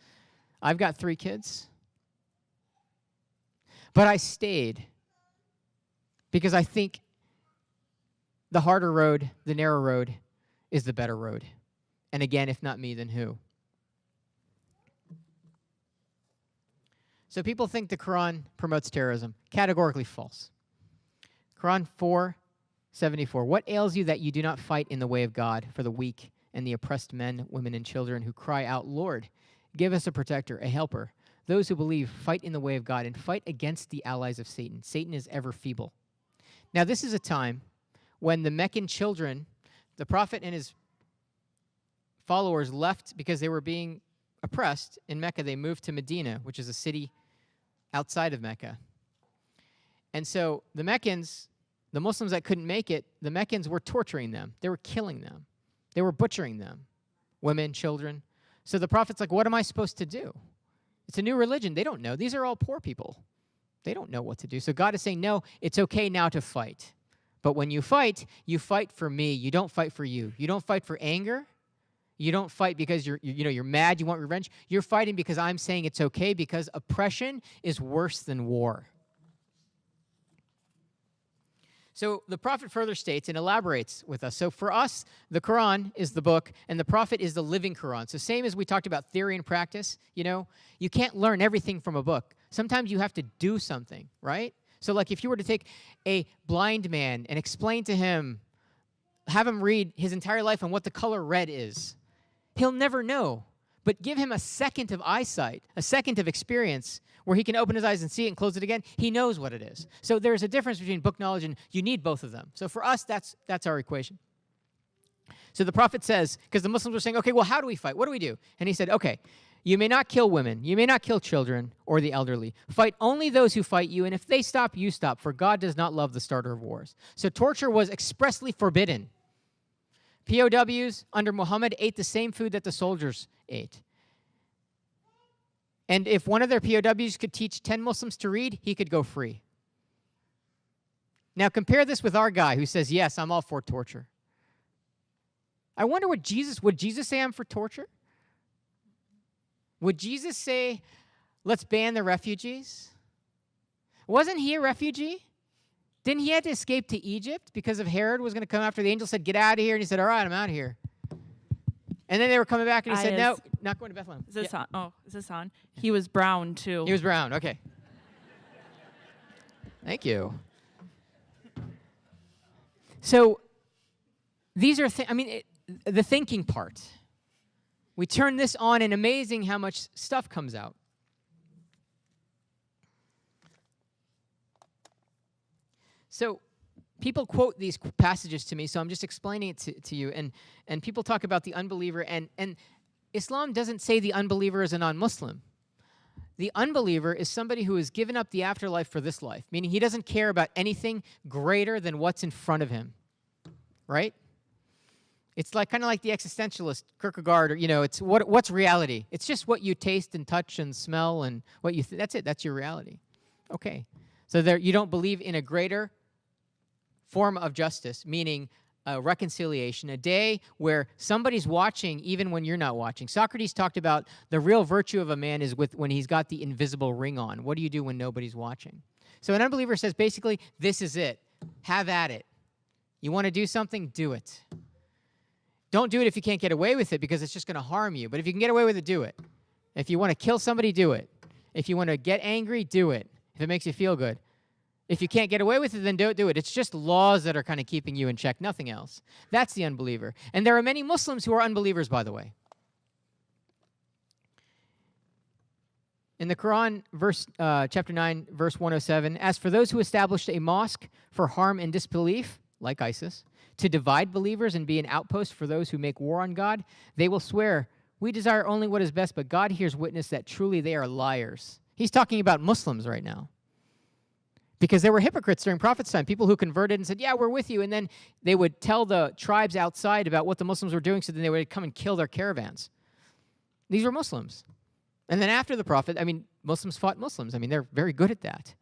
I've got 3 kids. But I stayed because I think the harder road, the narrow road, is the better road. And again, if not me, then who? So people think the Quran promotes terrorism. Categorically false. Quran 4:74. What ails you that you do not fight in the way of God for the weak and the oppressed men, women, and children who cry out, Lord, give us a protector, a helper. Those who believe fight in the way of God and fight against the allies of Satan. Satan is ever feeble. Now, this is a time when the Meccan children, the prophet and his followers left because they were being oppressed in Mecca. They moved to Medina, which is a city outside of Mecca. And so the Meccans, the Muslims that couldn't make it, the Meccans were torturing them. They were killing them. They were butchering them, women, children. So the prophet's like, what am I supposed to do? It's a new religion. They don't know. These are all poor people. They don't know what to do. So God is saying, no, it's okay now to fight. But when you fight for me. You don't fight for you. You don't fight for anger. You don't fight because you're mad, you want revenge. You're fighting because I'm saying it's okay, because oppression is worse than war. So the prophet further states and elaborates with us. So for us, the Quran is the book, and the prophet is the living Quran. So same as we talked about theory and practice, you can't learn everything from a book. Sometimes you have to do something, right? So like if you were to take a blind man and explain to him, have him read his entire life on what the color red is, he'll never know. But give him a second of eyesight, a second of experience, where he can open his eyes and see it and close it again. He knows what it is. So there's a difference between book knowledge, and you need both of them. So for us, that's our equation. So the prophet says, because the Muslims were saying, okay, well, how do we fight? What do we do? And he said, okay, you may not kill women, you may not kill children or the elderly. Fight only those who fight you, and if they stop, you stop, for God does not love the starter of wars. So torture was expressly forbidden. POWs under Muhammad ate the same food that the soldiers ate. And if one of their POWs could teach 10 Muslims to read, he could go free. Now compare this with our guy who says, yes, I'm all for torture. I wonder would Jesus say I'm for torture? Would Jesus say, let's ban the refugees? Wasn't he a refugee? Didn't he have to escape to Egypt because of Herod was going to come after the angel said, get out of here? And he said, all right, I'm out of here. And then they were coming back and he said, no, not going to Bethlehem. Is this on? Oh, is this on? He was brown too. He was brown, okay. Thank you. So these are, the thinking part. We turn this on and amazing how much stuff comes out. So people quote these passages to me, so I'm just explaining it to you. And people talk about the unbeliever, and Islam doesn't say the unbeliever is a non-Muslim. The unbeliever is somebody who has given up the afterlife for this life, meaning he doesn't care about anything greater than what's in front of him, right? It's like kind of like the existentialist Kierkegaard, or it's what's reality? It's just what you taste and touch and smell and what you that's it. That's your reality. Okay, so you don't believe in a greater form of justice, meaning reconciliation, a day where somebody's watching even when you're not watching. Socrates talked about the real virtue of a man is when he's got the invisible ring on. What do you do when nobody's watching? So an unbeliever says basically, this is it. Have at it. You want to do something? Do it. Don't do it if you can't get away with it because it's just going to harm you. But if you can get away with it, do it. If you want to kill somebody, do it. If you want to get angry, do it. If it makes you feel good. If you can't get away with it, then don't do it. It's just laws that are kind of keeping you in check, nothing else. That's the unbeliever. And there are many Muslims who are unbelievers, by the way. In the Quran, chapter 9, verse 107, as for those who established a mosque for harm and disbelief, like ISIS, to divide believers and be an outpost for those who make war on God, they will swear, we desire only what is best, but God hears witness that truly they are liars. He's talking about Muslims right now. Because there were hypocrites during Prophet's time, people who converted and said, yeah, we're with you. And then they would tell the tribes outside about what the Muslims were doing, so then they would come and kill their caravans. These were Muslims. And then after the Prophet, Muslims fought Muslims. They're very good at that.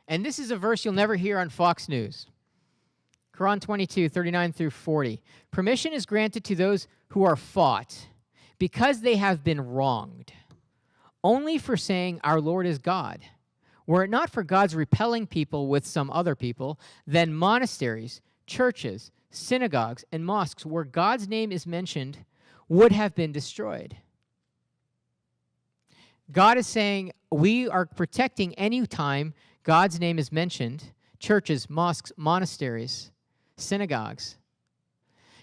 And this is a verse you'll never hear on Fox News. Quran 22, 39 through 40. Permission is granted to those who are fought because they have been wronged, only for saying our Lord is God. Were it not for God's repelling people with some other people, then monasteries, churches, synagogues, and mosques where God's name is mentioned would have been destroyed. God is saying we are protecting any time God's name is mentioned, churches, mosques, monasteries, synagogues.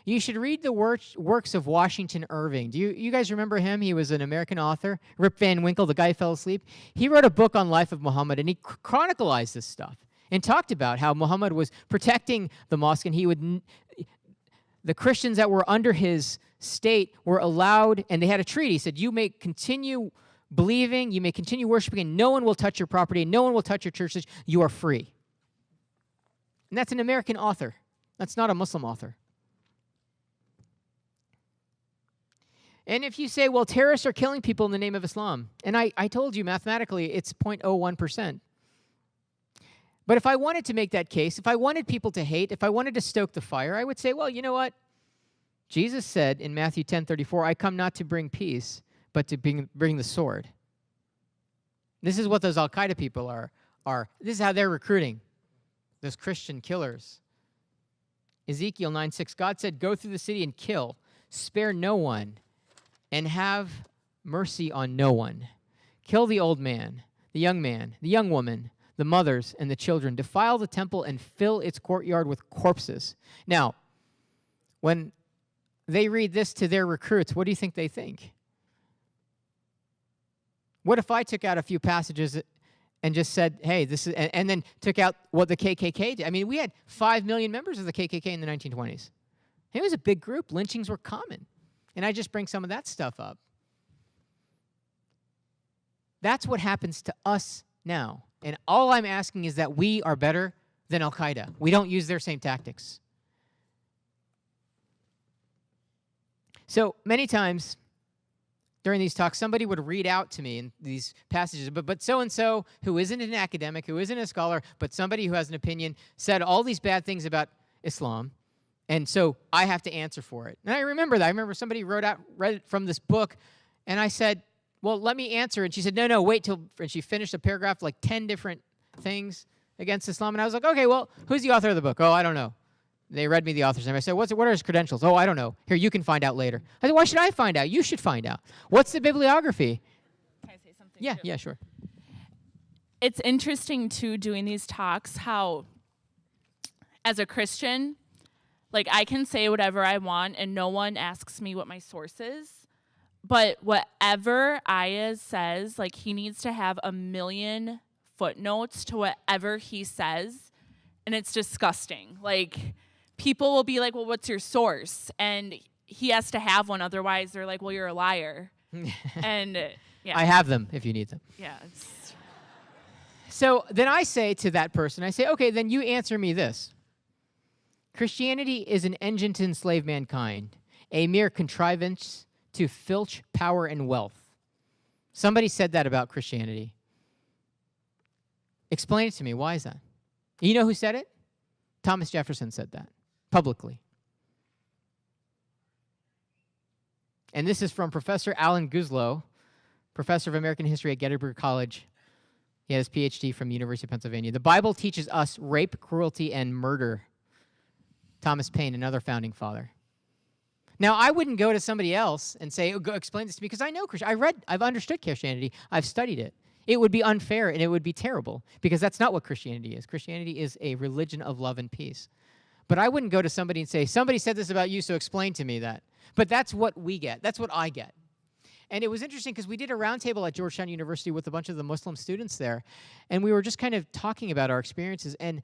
You should read the works of Washington Irving. Do you guys remember him? He was an American author. Rip Van Winkle, the guy who fell asleep. He wrote a book on life of Muhammad, and he chronicled this stuff and talked about how Muhammad was protecting the mosque, and the Christians that were under his state were allowed, and they had a treaty. He said, you may continue believing, you may continue worshiping, and no one will touch your property, and no one will touch your churches. You are free. And that's an American author. That's not a Muslim author. And if you say, well, terrorists are killing people in the name of Islam, and I told you mathematically it's 0.01%. But if I wanted to make that case, if I wanted people to hate, if I wanted to stoke the fire, I would say, well, you know what? Jesus said in Matthew 10:34, I come not to bring peace, but to bring the sword. This is what those Al-Qaeda people are. This is how they're recruiting those Christian killers. Ezekiel 9:6, God said, go through the city and kill, spare no one, and have mercy on no one. Kill the old man, the young woman, the mothers, and the children. Defile the temple and fill its courtyard with corpses. Now, when they read this to their recruits, what do you think they think? What if I took out a few passages and just said, hey, this is, and then took out what the KKK did? We had 5 million members of the KKK in the 1920s. It was a big group. Lynchings were common. And I just bring some of that stuff up. That's what happens to us now. And all I'm asking is that we are better than Al-Qaeda. We don't use their same tactics. So many times, during these talks, somebody would read out to me in these passages, but so-and-so, who isn't an academic, who isn't a scholar, but somebody who has an opinion, said all these bad things about Islam, and so I have to answer for it. And I remember that. I remember somebody read it from this book, and I said, well, let me answer. And she said, no, wait till, and she finished a paragraph, like 10 different things against Islam. And I was like, okay, well, who's the author of the book? Oh, I don't know. They read me the author's name. I said, what are his credentials? Oh, I don't know. Here, you can find out later. I said, why should I find out? You should find out. What's the bibliography? Can I say something? Yeah, too? yeah, sure. It's interesting, too, doing these talks, how as a Christian, like, I can say whatever I want and no one asks me what my source is. But whatever Ayaz says, like, he needs to have a million footnotes to whatever he says. And it's disgusting. Like, people will be like, well, what's your source? And he has to have one. Otherwise, they're like, well, you're a liar. And yeah. I have them if you need them. Yeah. So then I say to that person, I say, okay, then you answer me this. Christianity is an engine to enslave mankind, a mere contrivance to filch power and wealth. Somebody said that about Christianity. Explain it to me. Why is that? You know who said it? Thomas Jefferson said that publicly. And this is from Professor Alan Guzlow, professor of American history at Gettysburg College. He has his PhD from the University of Pennsylvania. The Bible teaches us rape, cruelty, and murder. Thomas Paine, another founding father. Now, I wouldn't go to somebody else and say, oh, go explain this to me, because I know Christianity. I've understood Christianity. I've studied it. It would be unfair and it would be terrible, because that's not what Christianity is. Christianity is a religion of love and peace. But I wouldn't go to somebody and say, somebody said this about you, so explain to me that. But that's what we get. That's what I get. And it was interesting because we did a roundtable at Georgetown University with a bunch of the Muslim students there, and we were just kind of talking about our experiences and,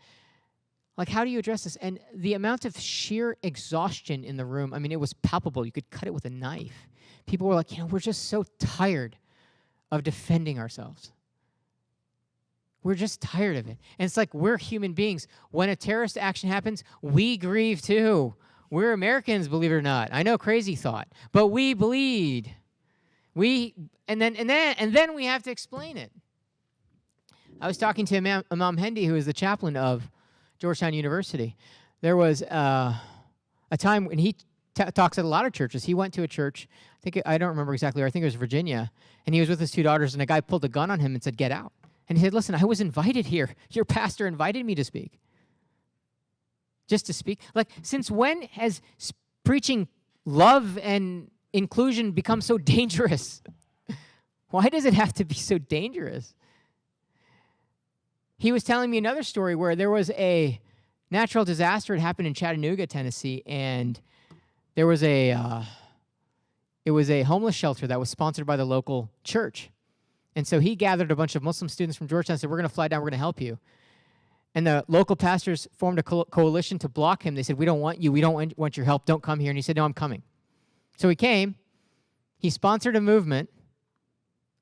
like, how do you address this? And the amount of sheer exhaustion in the room, I mean, it was palpable. You could cut it with a knife. People were like, we're just so tired of defending ourselves. We're just tired of it. And it's like, we're human beings. When a terrorist action happens, we grieve too. We're Americans, believe it or not. I know, crazy thought, but we bleed. And then we have to explain it. I was talking to Imam Hendi, who is the chaplain of Georgetown University. There was a time when he talks at a lot of churches. He went to a church, I don't remember exactly where, I think it was Virginia, and he was with his 2 daughters, and a guy pulled a gun on him and said, get out. And he said, listen, I was invited here. Your pastor invited me to speak. Just to speak. Like, since when has preaching love and inclusion become so dangerous? Why does it have to be so dangerous? He was telling me another story where there was a natural disaster that happened in Chattanooga, Tennessee, and there was it was a homeless shelter that was sponsored by the local church. And so he gathered a bunch of Muslim students from Georgetown and said, we're going to fly down, we're going to help you. And the local pastors formed a coalition to block him. They said, we don't want you, we don't want your help, don't come here. And he said, no, I'm coming. So he came, he sponsored a movement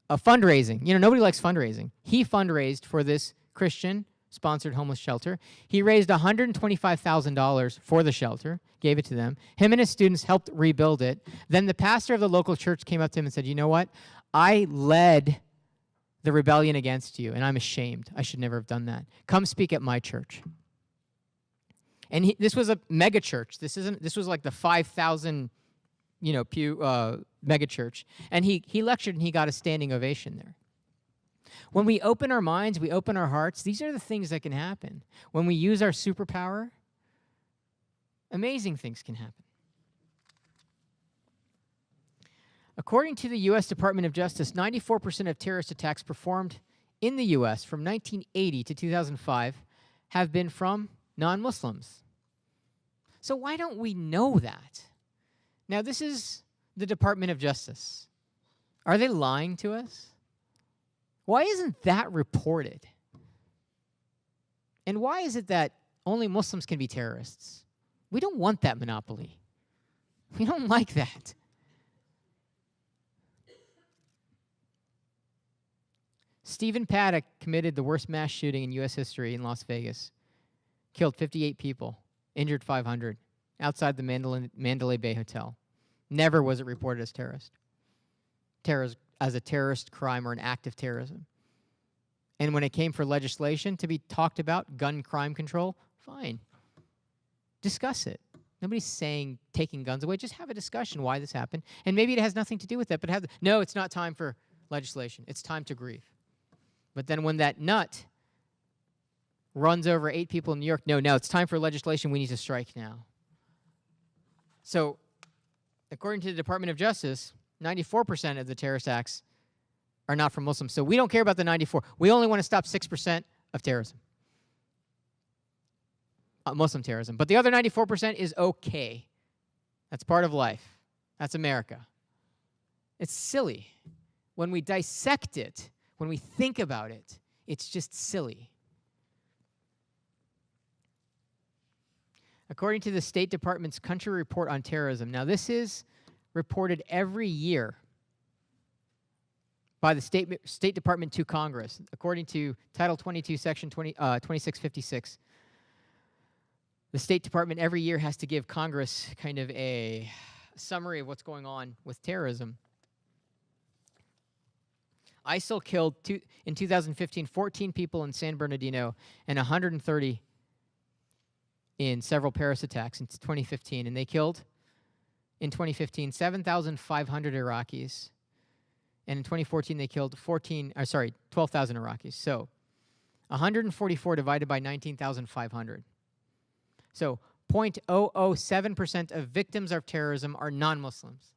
of fundraising. You know, nobody likes fundraising. He fundraised for this Christian-sponsored homeless shelter. He raised $125,000 for the shelter, gave it to them. Him and his students helped rebuild it. Then the pastor of the local church came up to him and said, you know what? I led the rebellion against you, and I'm ashamed. I should never have done that. Come speak at my church. And this was a mega church. This was like the 5,000, pew mega church. And he lectured, and he got a standing ovation there. When we open our minds, we open our hearts, these are the things that can happen. When we use our superpower, amazing things can happen. According to the U.S. Department of Justice, 94% of terrorist attacks performed in the U.S. from 1980 to 2005 have been from non-Muslims. So why don't we know that? Now, this is the Department of Justice. Are they lying to us? Why isn't that reported? And why is it that only Muslims can be terrorists? We don't want that monopoly. We don't like that. Stephen Paddock committed the worst mass shooting in U.S. history in Las Vegas. Killed 58 people, injured 500, outside the Mandalay Bay Hotel. Never was it reported as terrorist. as a terrorist crime or an act of terrorism. And when it came for legislation to be talked about, gun crime control, fine. Discuss it. Nobody's saying taking guns away. Just have a discussion why this happened. And maybe it has nothing to do with that, but no, it's not time for legislation. It's time to grieve. But then when that nut runs over 8 people in New York, no, it's time for legislation. We need to strike now. So, according to the Department of Justice, 94% of the terrorist acts are not from Muslims. So we don't care about the 94. We only want to stop 6% of terrorism. Muslim terrorism. But the other 94% is okay. That's part of life. That's America. It's silly. When we dissect it, when we think about it, it's just silly. According to the State Department's Country Report on Terrorism, now this is reported every year by the State Department to Congress, according to Title 22, Section 2656. The State Department every year has to give Congress kind of a summary of what's going on with terrorism. ISIL killed, in 2015, 14 people in San Bernardino and 130 in several Paris attacks in 2015. And they killed, in 2015, 7,500 Iraqis. And in 2014, they killed 12,000 Iraqis. So 144 divided by 19,500. So 0.007% of victims of terrorism are non-Muslims.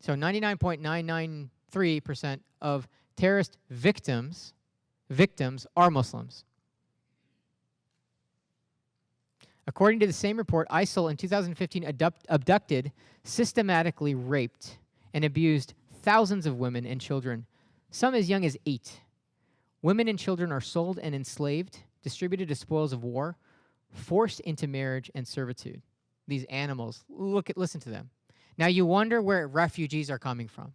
So 99.993% of terrorist victims are Muslims. According to the same report, ISIL in 2015 abducted, systematically raped, and abused thousands of women and children, some as young as 8. Women and children are sold and enslaved, distributed as spoils of war, forced into marriage and servitude. These animals, listen to them. Now you wonder where refugees are coming from.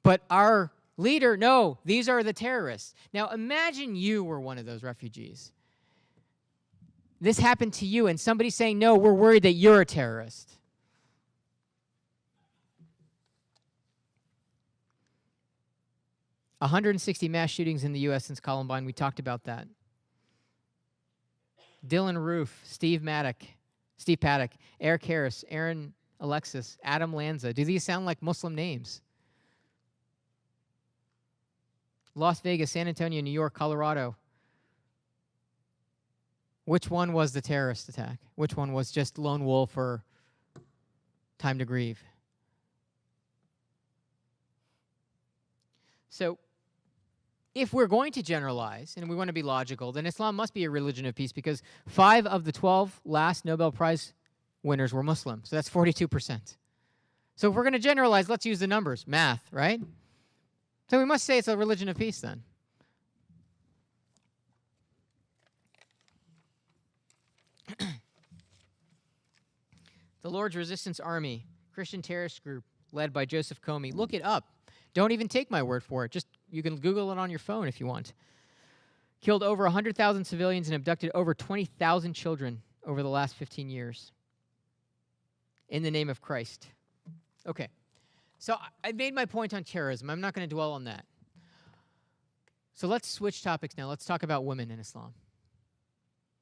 But our leader, no, these are the terrorists. Now imagine you were one of those refugees. This happened to you and somebody saying, no, we're worried that you're a terrorist. – 160 mass shootings in the U.S. since Columbine. We talked about that. Dylan Roof, Steve Paddock, Eric Harris, Aaron Alexis, Adam Lanza. Do these sound like Muslim names? Las Vegas, San Antonio, New York, Colorado. Which one was the terrorist attack? Which one was just lone wolf or time to grieve? So, if we're going to generalize, and we want to be logical, then Islam must be a religion of peace because 5 of the 12 last Nobel Prize winners were Muslim. So that's 42%. So if we're going to generalize, let's use the numbers. Math, right? So we must say it's a religion of peace then. The Lord's Resistance Army, Christian terrorist group led by Joseph Comey. Look it up. Don't even take my word for it. Just you can Google it on your phone if you want. Killed over 100,000 civilians and abducted over 20,000 children over the last 15 years in the name of Christ. Okay, so I made my point on terrorism. I'm not going to dwell on that. So let's switch topics now. Let's talk about women in Islam.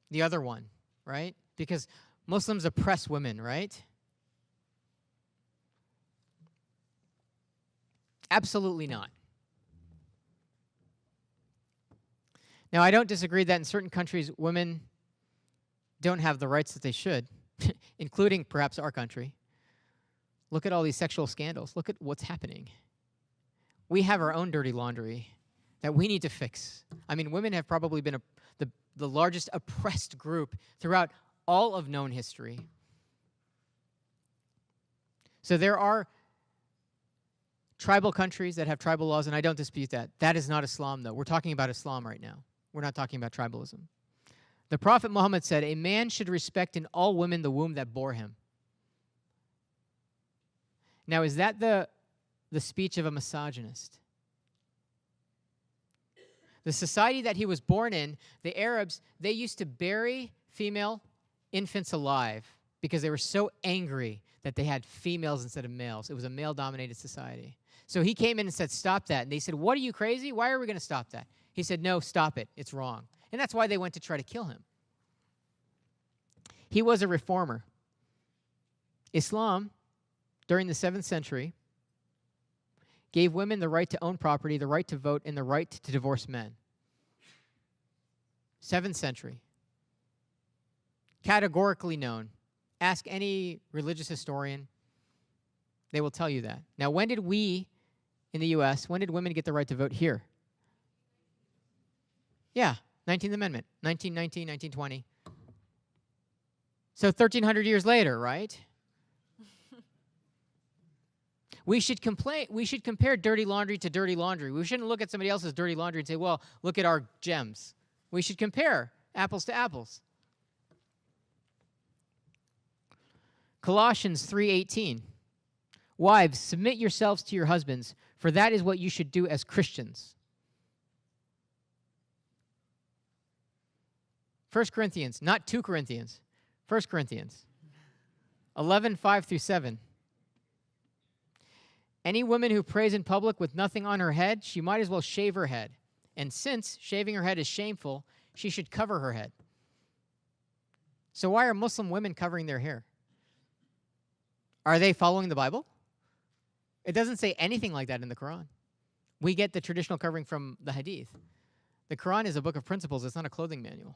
The other one, right? Because Muslims oppress women, right? Absolutely not. Now, I don't disagree that in certain countries, women don't have the rights that they should, including perhaps our country. Look at all these sexual scandals. Look at what's happening. We have our own dirty laundry that we need to fix. I mean, women have probably been the largest oppressed group throughout all of known history. So there are tribal countries that have tribal laws, and I don't dispute that. That is not Islam, though. We're talking about Islam right now. We're not talking about tribalism. The Prophet Muhammad said, a man should respect in all women the womb that bore him. Now, is that the speech of a misogynist? The society that he was born in, the Arabs, they used to bury female infants alive because they were so angry that they had females instead of males. It was a male-dominated society. So he came in and said, stop that. And they said, what, are you crazy? Why are we going to stop that? He said, no, stop it. It's wrong. And that's why they went to try to kill him. He was a reformer. Islam, during the 7th century, gave women the right to own property, the right to vote, and the right to divorce men. 7th century. Categorically known. Ask any religious historian. They will tell you that. Now, when did we, in the U.S., when did women get the right to vote here? Yeah, 19th Amendment, 1919, 1920. So 1,300 years later, right? We should compare dirty laundry to dirty laundry. We shouldn't look at somebody else's dirty laundry and say, well, look at our gems. We should compare apples to apples. Colossians 3:18. Wives, submit yourselves to your husbands, for that is what you should do as Christians. 1 Corinthians, not 2 Corinthians. 1 Corinthians 11:5-7. Any woman who prays in public with nothing on her head, she might as well shave her head. And since shaving her head is shameful, she should cover her head. So why are Muslim women covering their hair? Are they following the Bible? It doesn't say anything like that in the Quran. We get the traditional covering from the Hadith. The Quran is a book of principles. It's not a clothing manual.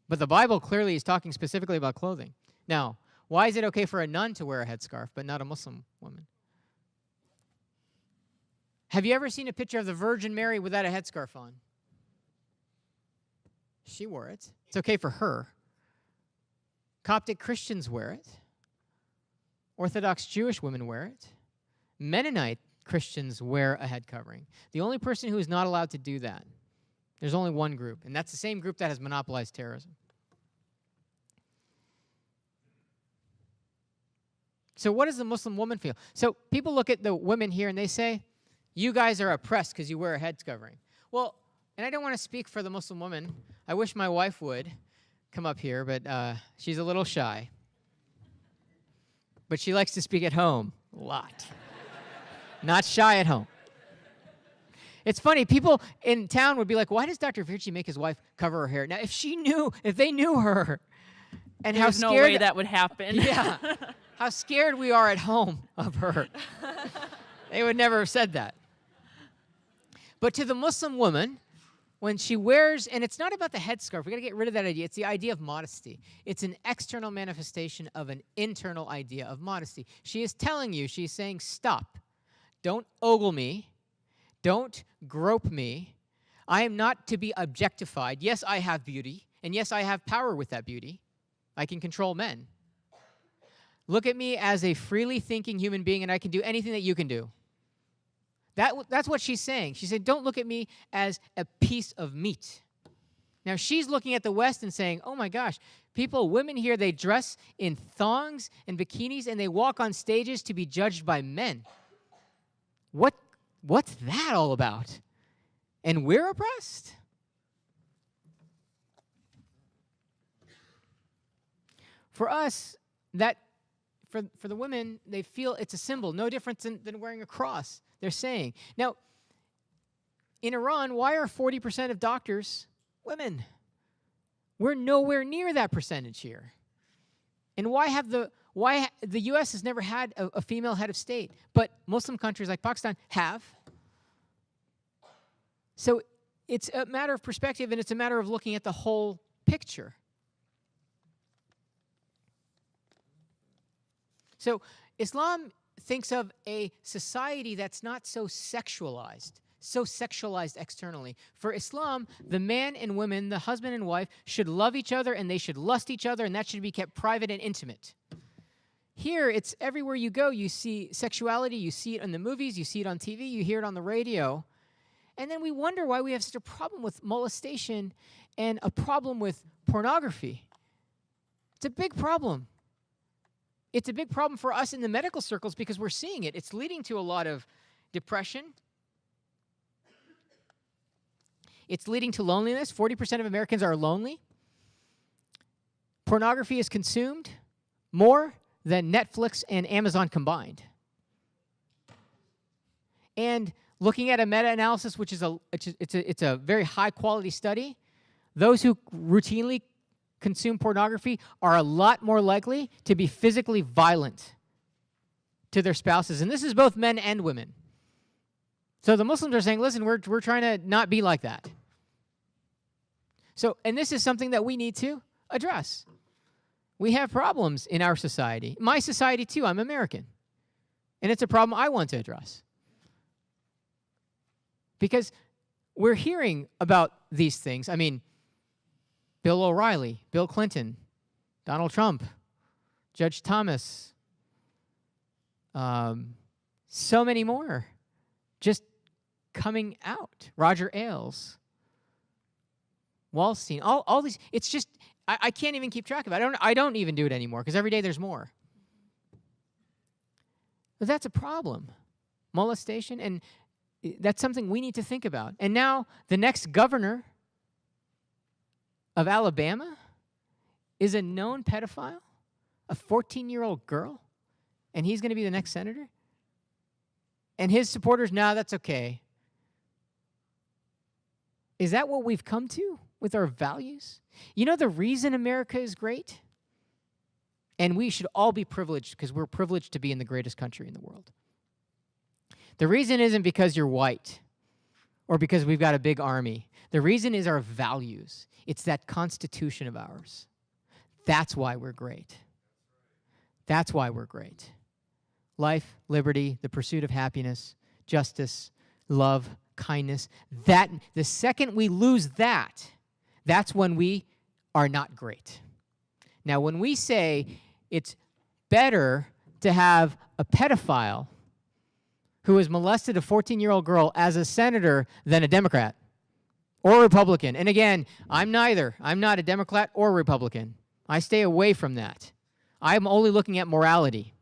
But the Bible clearly is talking specifically about clothing. Now, why is it okay for a nun to wear a headscarf, but not a Muslim woman? Have you ever seen a picture of the Virgin Mary without a headscarf on? She wore it. It's okay for her. Coptic Christians wear it. Orthodox Jewish women wear it. Mennonite Christians wear a head covering. The only person who is not allowed to do that, there's only one group, and that's the same group that has monopolized terrorism. So what does the Muslim woman feel? So people look at the women here and they say, you guys are oppressed because you wear a head covering. Well, and I don't want to speak for the Muslim woman. I wish my wife would come up here, but she's a little shy. But she likes to speak at home a lot. Not shy at home. It's funny, people in town would be like, why does Dr. Virji make his wife cover her hair? Now, if they knew her, and how There's scared... no way that would happen. Yeah. How scared we are at home of her. They would never have said that. But to the Muslim woman, when she wears, and it's not about the headscarf, we got to get rid of that idea. It's the idea of modesty. It's an external manifestation of an internal idea of modesty. She is telling you, she's saying, stop. Don't ogle me. Don't grope me. I am not to be objectified. Yes, I have beauty, and yes, I have power with that beauty. I can control men. Look at me as a freely thinking human being, and I can do anything that you can do. That's what she's saying. She said, don't look at me as a piece of meat. Now, she's looking at the West and saying, oh my gosh, women here, they dress in thongs and bikinis, and they walk on stages to be judged by men. What's that all about? And we're oppressed? For us, for the women, they feel it's a symbol, no different than wearing a cross, they're saying. Now, in Iran, why are 40% of doctors women? We're nowhere near that percentage here. And why the U.S. has never had a female head of state, but Muslim countries like Pakistan have. So it's a matter of perspective, and it's a matter of looking at the whole picture. So Islam thinks of a society that's not so sexualized externally. For Islam, the man and women, the husband and wife, should love each other and they should lust each other, and that should be kept private and intimate. Here, it's everywhere you go. You see sexuality, you see it in the movies, you see it on TV, you hear it on the radio. And then we wonder why we have such a problem with molestation and a problem with pornography. It's a big problem. It's a big problem for us in the medical circles because we're seeing it. It's leading to a lot of depression. It's leading to loneliness. 40% of Americans are lonely. Pornography is consumed more than Netflix and Amazon combined. And looking at a meta-analysis, which is it's a very high-quality study, those who routinely consume pornography are a lot more likely to be physically violent to their spouses. And this is both men and women. So the Muslims are saying, listen, we're trying to not be like that. So, and this is something that we need to address. We have problems in our society. My society, too. I'm American. And it's a problem I want to address. Because we're hearing about these things. I mean, Bill O'Reilly, Bill Clinton, Donald Trump, Judge Thomas, so many more just coming out. Roger Ailes, Wallstein, all these. It's just, I can't even keep track of it. I don't even do it anymore because every day there's more. But that's a problem. Molestation, and that's something we need to think about. And now the next governor of Alabama is a known pedophile, a 14-year-old girl, and he's going to be the next senator? And his supporters, no, that's okay. Is that what we've come to with our values? You know the reason America is great? And we should all be privileged because we're privileged to be in the greatest country in the world. The reason isn't because you're white or because we've got a big army. The reason is our values. It's that Constitution of ours. That's why we're great. That's why we're great. Life, liberty, the pursuit of happiness, justice, love, kindness. That the second we lose that, that's when we are not great. Now, when we say it's better to have a pedophile who has molested a 14-year-old girl as a senator than a Democrat or a Republican. And again, I'm neither. I'm not a Democrat or a Republican. I stay away from that. I'm only looking at morality.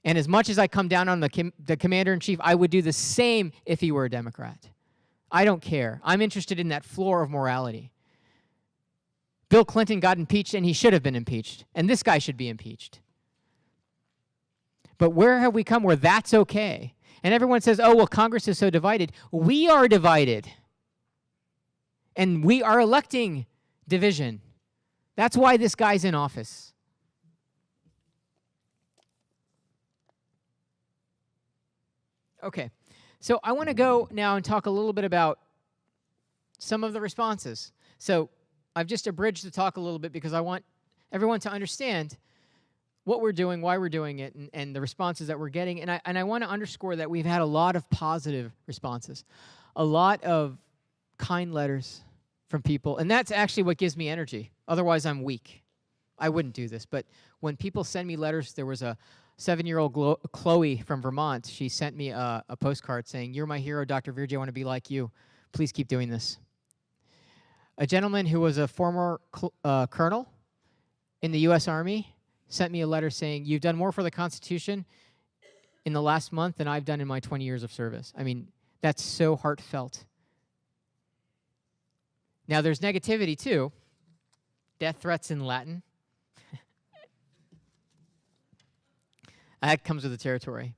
And as much as I come down on the commander-in-chief, I would do the same if he were a Democrat. I don't care. I'm interested in that floor of morality. Bill Clinton got impeached, and he should have been impeached. And this guy should be impeached. But where have we come where that's okay? And everyone says, oh, well, Congress is so divided. We are divided. And we are electing division. That's why this guy's in office. Okay, so I want to go now and talk a little bit about some of the responses. So I've just abridged the talk a little bit because I want everyone to understand what we're doing, why we're doing it, and the responses that we're getting. And I want to underscore that we've had a lot of positive responses, a lot of kind letters from people, and that's actually what gives me energy. Otherwise, I'm weak. I wouldn't do this. But when people send me letters, there was a 7-year-old Chloe from Vermont. She sent me a postcard saying, "You're my hero, Dr. Virji. I want to be like you. Please keep doing this." A gentleman who was a former colonel in the U.S. Army sent me a letter saying, "You've done more for the Constitution in the last month than I've done in my 20 years of service." I mean, that's so heartfelt. Now, there's negativity, too. Death threats in Latin. That comes with the territory.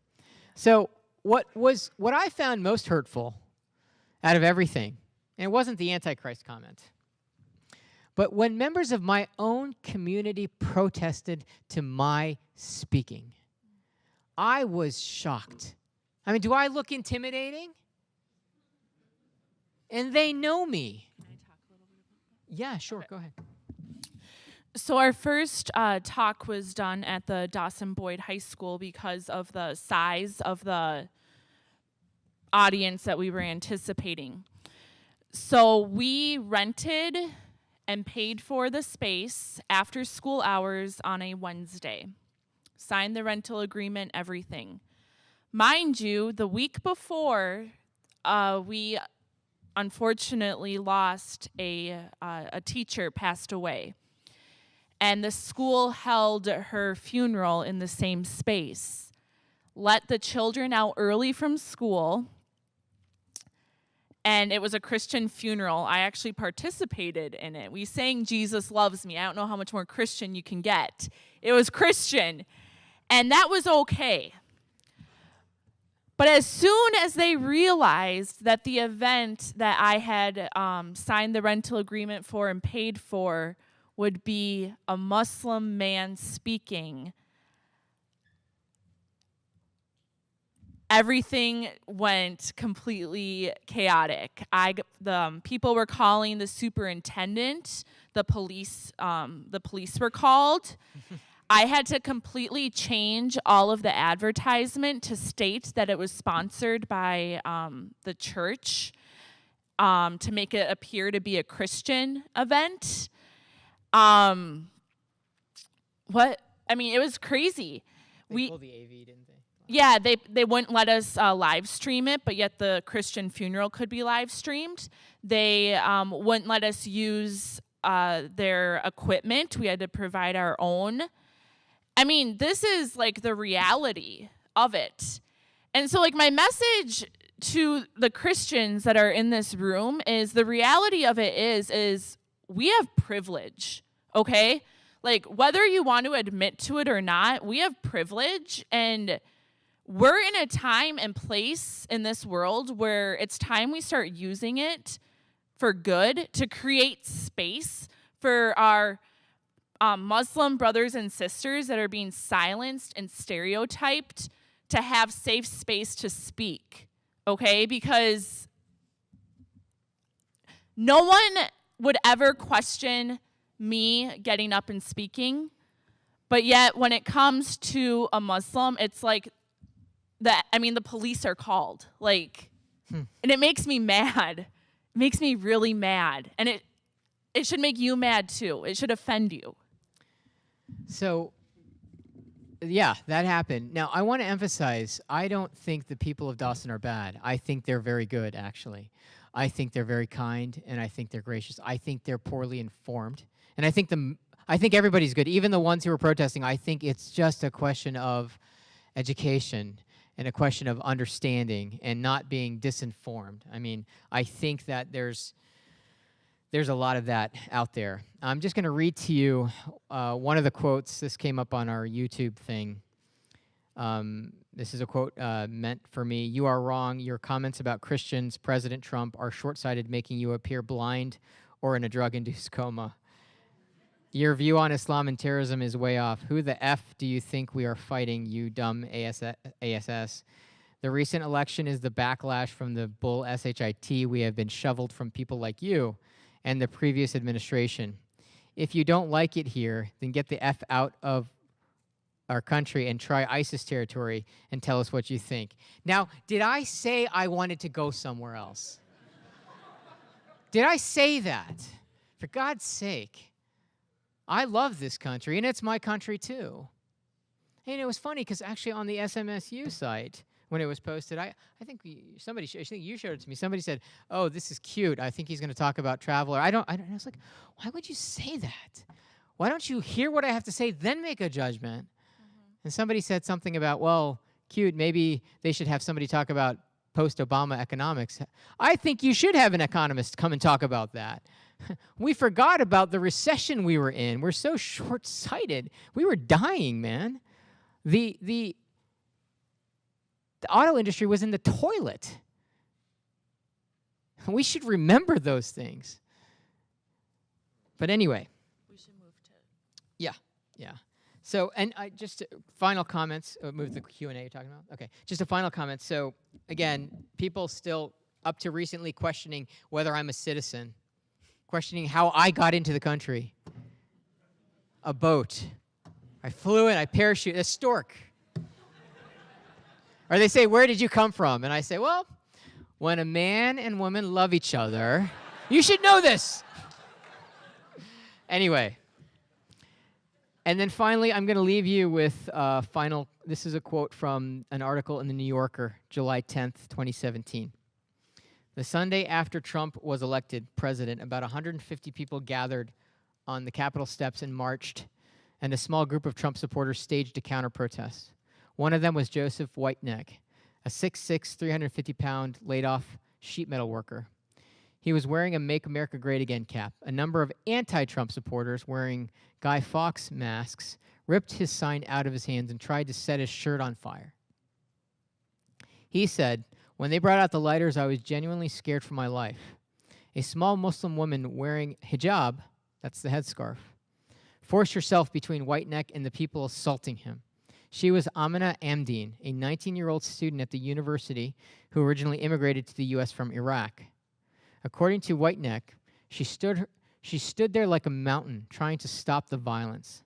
So what I found most hurtful out of everything, and it wasn't the Antichrist comment, but when members of my own community protested to my speaking, I was shocked. I mean, do I look intimidating? And they know me. Can I talk a little bit about that? Yeah, sure, go ahead. So our first talk was done at the Dawson Boyd High School because of the size of the audience that we were anticipating. So we rented and paid for the space after school hours on a Wednesday. Signed the rental agreement, everything. Mind you, the week before, we unfortunately lost a teacher, passed away. And the school held her funeral in the same space. Let the children out early from school. and it was a Christian funeral. I actually participated in it. We sang Jesus Loves Me. I don't know how much more Christian you can get. It was Christian, and that was okay. But as soon as they realized that the event that I had signed the rental agreement for and paid for would be a Muslim man speaking, everything went completely chaotic. The people were calling the superintendent. The police were called. I had to completely change all of the advertisement to state that it was sponsored by the church to make it appear to be a Christian event. It was crazy. They pulled the AV, didn't they? Yeah, they wouldn't let us live stream it, but yet the Christian funeral could be live streamed. They wouldn't let us use their equipment. We had to provide our own. I mean, this is like the reality of it. And so like my message to the Christians that are in this room is the reality of it is we have privilege, okay? Like whether you want to admit to it or not, we have privilege, and we're in a time and place in this world where it's time we start using it for good to create space for our Muslim brothers and sisters that are being silenced and stereotyped to have safe space to speak, okay? Because no one would ever question me getting up and speaking, but yet when it comes to a Muslim, it's like the police are called, like, and it makes me mad. It makes me really mad, and it should make you mad too. It should offend you. So, yeah, that happened. Now, I want to emphasize, I don't think the people of Dawson are bad. I think they're very good, actually. I think they're very kind, and I think they're gracious. I think they're poorly informed, and I think everybody's good, even the ones who are protesting. I think it's just a question of education and a question of understanding and not being disinformed. I mean, I think that there's a lot of that out there. I'm just going to read to you one of the quotes. This came up on our YouTube thing. This is a quote meant for me. "You are wrong. Your comments about Christians, President Trump, are short-sighted, making you appear blind or in a drug-induced coma. Your view on Islam and terrorism is way off. Who the F do you think we are fighting, you dumb ASS? The recent election is the backlash from the bull SHIT we have been shoveled from people like you and the previous administration. If you don't like it here, then get the F out of our country and try ISIS territory and tell us what you think." Now, did I say I wanted to go somewhere else? Did I say that? For God's sake. I love this country, and it's my country too. And it was funny because actually on the SMSU site, when it was posted, I think you showed it to me. Somebody said, "Oh, this is cute. I think he's going to talk about travel." I was like, why would you say that? Why don't you hear what I have to say, then make a judgment? And somebody said something about, well, cute, maybe they should have somebody talk about post-Obama economics. I think you should have an economist come and talk about that. We forgot about the recession we were in. We're so short-sighted. We were dying, man. The auto industry was in the toilet. We should remember those things. But anyway. We should move to... Yeah. So, and just final comments. Move the Q&A you're talking about? Okay, just a final comment. So, again, people still up to recently questioning whether I'm a citizen, questioning how I got into the country. A boat. I flew in, I parachuted, a stork. Or they say, "Where did you come from?" And I say, well, when a man and woman love each other, you should know this. Anyway. And then finally, I'm going to leave you with this is a quote from an article in the New Yorker, July 10th, 2017. "The Sunday after Trump was elected president, about 150 people gathered on the Capitol steps and marched, and a small group of Trump supporters staged a counter-protest. One of them was Joseph Whiteneck, a 6'6", 350-pound laid-off sheet metal worker. He was wearing a Make America Great Again cap. A number of anti-Trump supporters wearing Guy Fawkes masks ripped his sign out of his hands and tried to set his shirt on fire. He said, "When they brought out the lighters, I was genuinely scared for my life." A small Muslim woman wearing hijab, that's the headscarf, forced herself between White Neck and the people assaulting him. She was Amina Amdeen, a 19-year-old student at the university who originally immigrated to the U.S. from Iraq. According to White Neck, she stood there like a mountain, trying to stop the violence.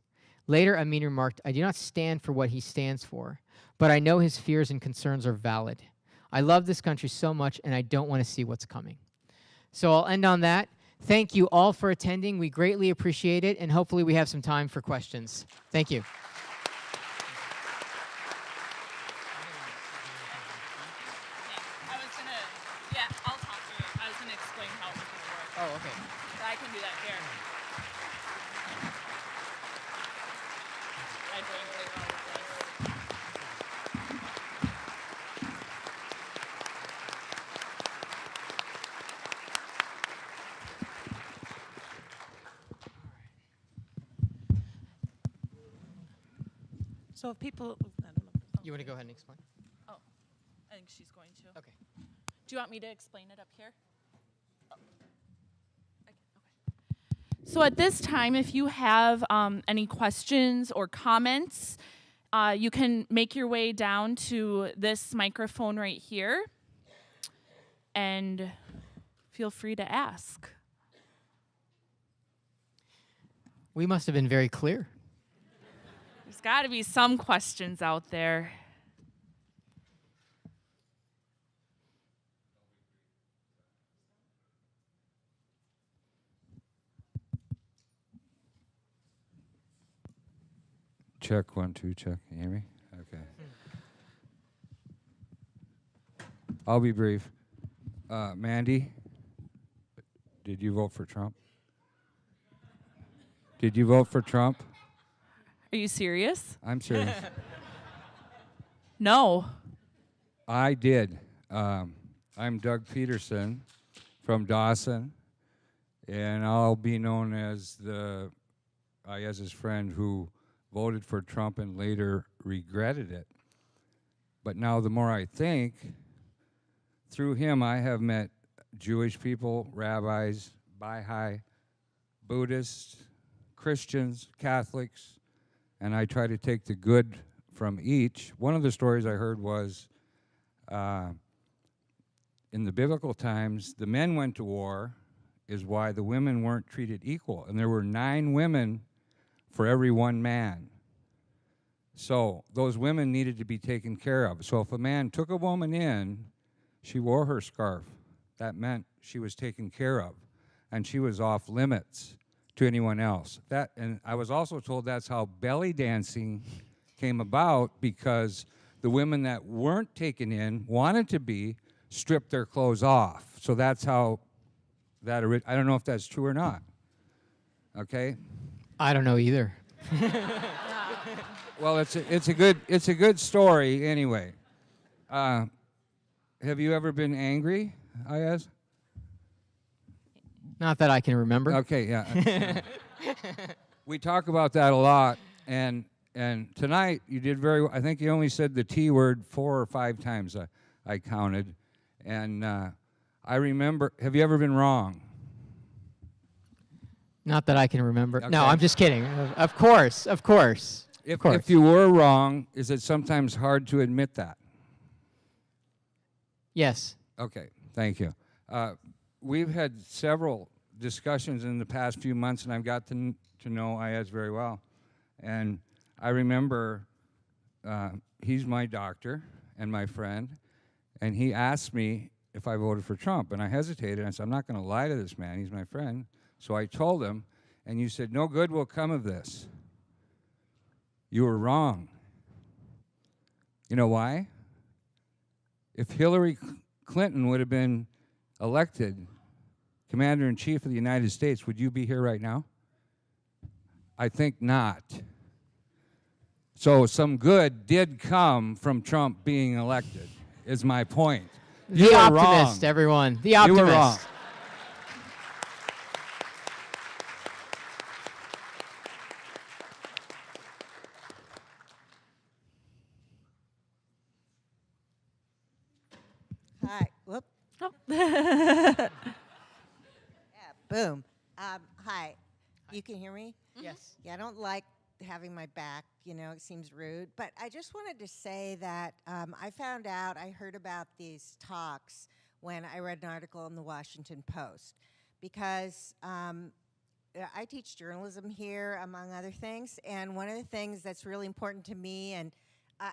Later, Amin remarked, "I do not stand for what he stands for, but I know his fears and concerns are valid. I love this country so much, and I don't want to see what's coming." So I'll end on that. Thank you all for attending. We greatly appreciate it, and hopefully we have some time for questions. Thank you. I'll talk to you. I was going to explain how it was going to work. Oh, okay. But I can do that here. I drank later on with this. So if people, I don't know. You want to go ahead and explain? Oh, I think she's going to. Okay. Do you want me to explain it up here? Oh. Okay. So at this time, if you have any questions or comments, you can make your way down to this microphone right here and feel free to ask. We must have been very clear. There's got to be some questions out there. Check, 1, 2, check. Can you hear me? Okay. I'll be brief. Mandy, did you vote for Trump? Did you vote for Trump? Are you serious? I'm serious. No. I did. I'm Doug Peterson from Dawson, and I'll be known as the Ayaz's friend who voted for Trump and later regretted it. But now the more I think, through him I have met Jewish people, rabbis, Baha'i, Buddhists, Christians, Catholics, and I try to take the good from each. One of the stories I heard was in the biblical times, the men went to war is why the women weren't treated equal. And there were 9 women for every 1 man. So those women needed to be taken care of. So if a man took a woman in, she wore her scarf. That meant she was taken care of, and she was off limits to anyone else. And I was also told that's how belly dancing came about, because the women that weren't taken in, wanted to be, stripped their clothes off. So that's how that, I don't know if that's true or not. Okay? I don't know either. Well, it's a good story anyway. Have you ever been angry, Ayaz? Not that I can remember. Okay, yeah. We talk about that a lot, and tonight you did very well. I think you only said the T word 4 or 5 times, I counted. And I remember, have you ever been wrong? Not that I can remember. Okay. No, I'm just kidding. Of course. If you were wrong, is it sometimes hard to admit that? Yes. Okay, thank you. We've had several discussions in the past few months, and I've got to know Ayaz very well. And I remember he's my doctor and my friend, and he asked me if I voted for Trump, and I hesitated. I said, I'm not going to lie to this man. He's my friend. So I told him, and you said, no good will come of this. You were wrong. You know why? If Hillary Clinton would have been elected Commander-in-Chief of the United States, would you be here right now? I think not. So some good did come from Trump being elected, is my point. You The were optimist, wrong. everyone. The You optimist. were wrong. Yeah, boom. Hi, you can hear me? Yes. Yeah, I don't like having my back, it seems rude. But I just wanted to say that I heard about these talks when I read an article in the Washington Post. Because I teach journalism here, among other things. And one of the things that's really important to me, and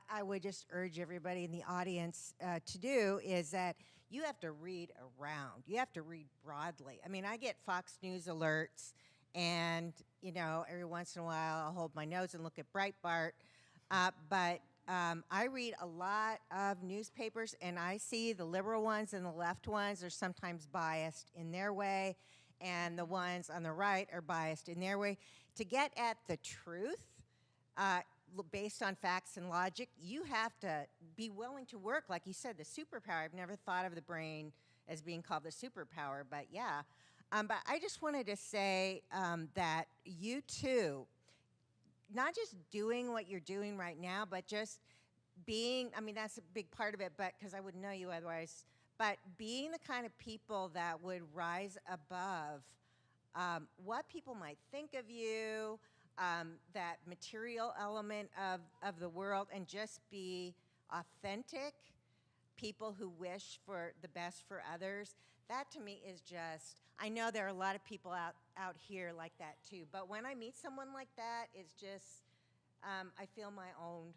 I would just urge everybody in the audience to do, is that you have to read around. You have to read broadly. I mean, I get Fox News alerts, and, every once in a while I'll hold my nose and look at Breitbart. But I read a lot of newspapers, and I see the liberal ones and the left ones are sometimes biased in their way, and the ones on the right are biased in their way. To get at the truth, based on facts and logic, you have to be willing to work, like you said, the superpower. I've never thought of the brain as being called the superpower, but yeah. But I just wanted to say that you too, not just doing what you're doing right now, but just being, that's a big part of it, but because I wouldn't know you otherwise, but being the kind of people that would rise above what people might think of you, that material element of the world, and just be authentic people who wish for the best for others. That to me is just, I know there are a lot of people out here like that too, but when I meet someone like that, it's just, I feel my own,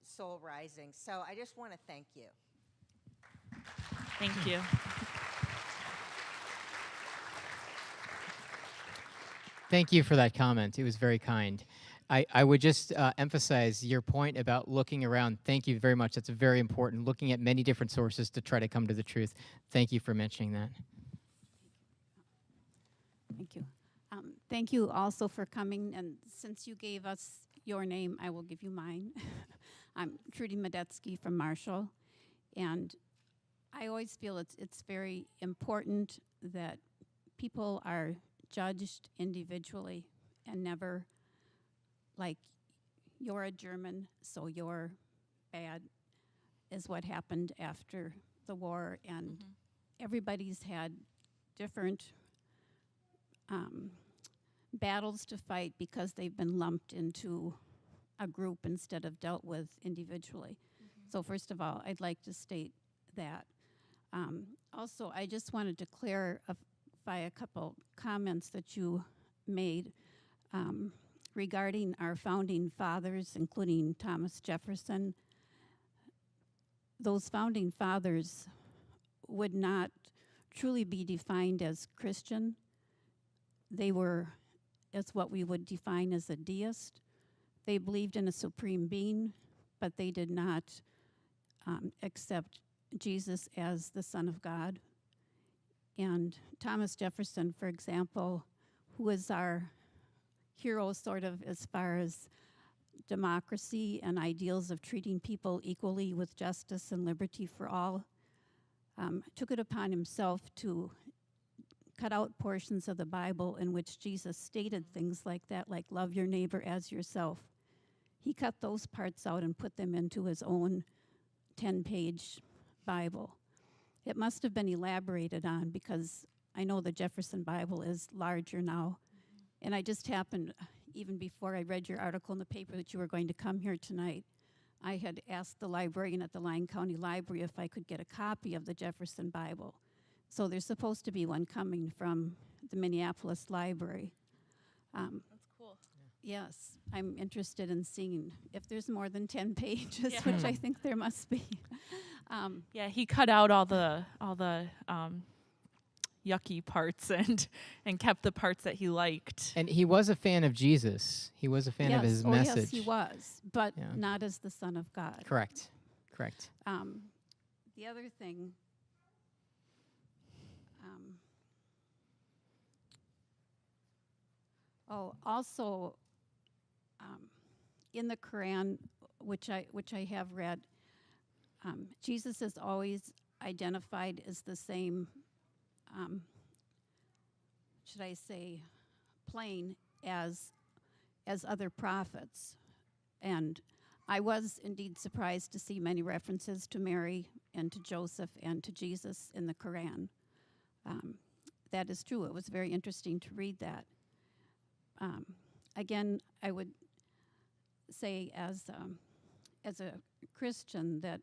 soul rising. So I just want to thank you. Thank you. Thank you for that comment. It was very kind. I would just emphasize your point about looking around. Thank you very much. That's very important, looking at many different sources to try to come to the truth. Thank you for mentioning that. Thank you. Thank you also for coming, and since you gave us your name, I will give you mine. I'm Trudy Medetsky from Marshall, and I always feel it's very important that people are judged individually and never like, you're a German, so you're bad, is what happened after the war, and everybody's had different battles to fight because they've been lumped into a group instead of dealt with individually. So first of all, I'd like to state that. Also, I just wanted to clarify a couple comments that you made regarding our founding fathers, including Thomas Jefferson. Those founding fathers would not truly be defined as Christian. They were, as what we would define as a deist. They believed in a supreme being, but they did not accept Jesus as the Son of God. And Thomas Jefferson, for example, who is our hero sort of as far as democracy and ideals of treating people equally with justice and liberty for all, took it upon himself to cut out portions of the Bible in which Jesus stated things like that, like love your neighbor as yourself. He cut those parts out and put them into his own 10-page Bible. It must have been elaborated on because I know the Jefferson Bible is larger now. And I just happened, even before I read your article in the paper that you were going to come here tonight, I had asked the librarian at the Lyon County Library if I could get a copy of the Jefferson Bible. So there's supposed to be one coming from the Minneapolis Library. That's cool. Yes, I'm interested in seeing if there's more than 10 pages, which I think there must be. Yeah, he cut out all the yucky parts and kept the parts that he liked. And he was a fan of Jesus. He was a fan of his message. Yes, he was, but not as the Son of God. Correct. The other thing, also in the Quran, which I have read, Jesus is always identified as the same, should I say, plane as other prophets. And I was indeed surprised to see many references to Mary and to Joseph and to Jesus in the Quran. That is true. It was very interesting to read that. Again, I would say as a Christian that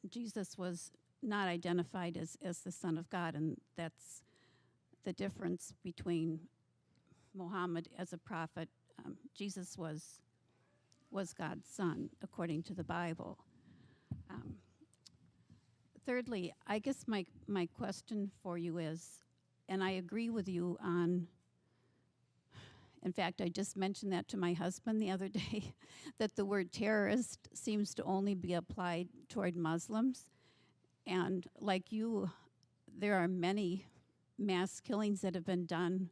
Jesus was not identified as the Son of God, and that's the difference between Muhammad as a prophet. Jesus was God's son, according to the Bible. Thirdly, I guess my question for you is, and I agree with you on, in fact, I just mentioned that to my husband the other day, that the word terrorist seems to only be applied toward Muslims. And like you, there are many mass killings that have been done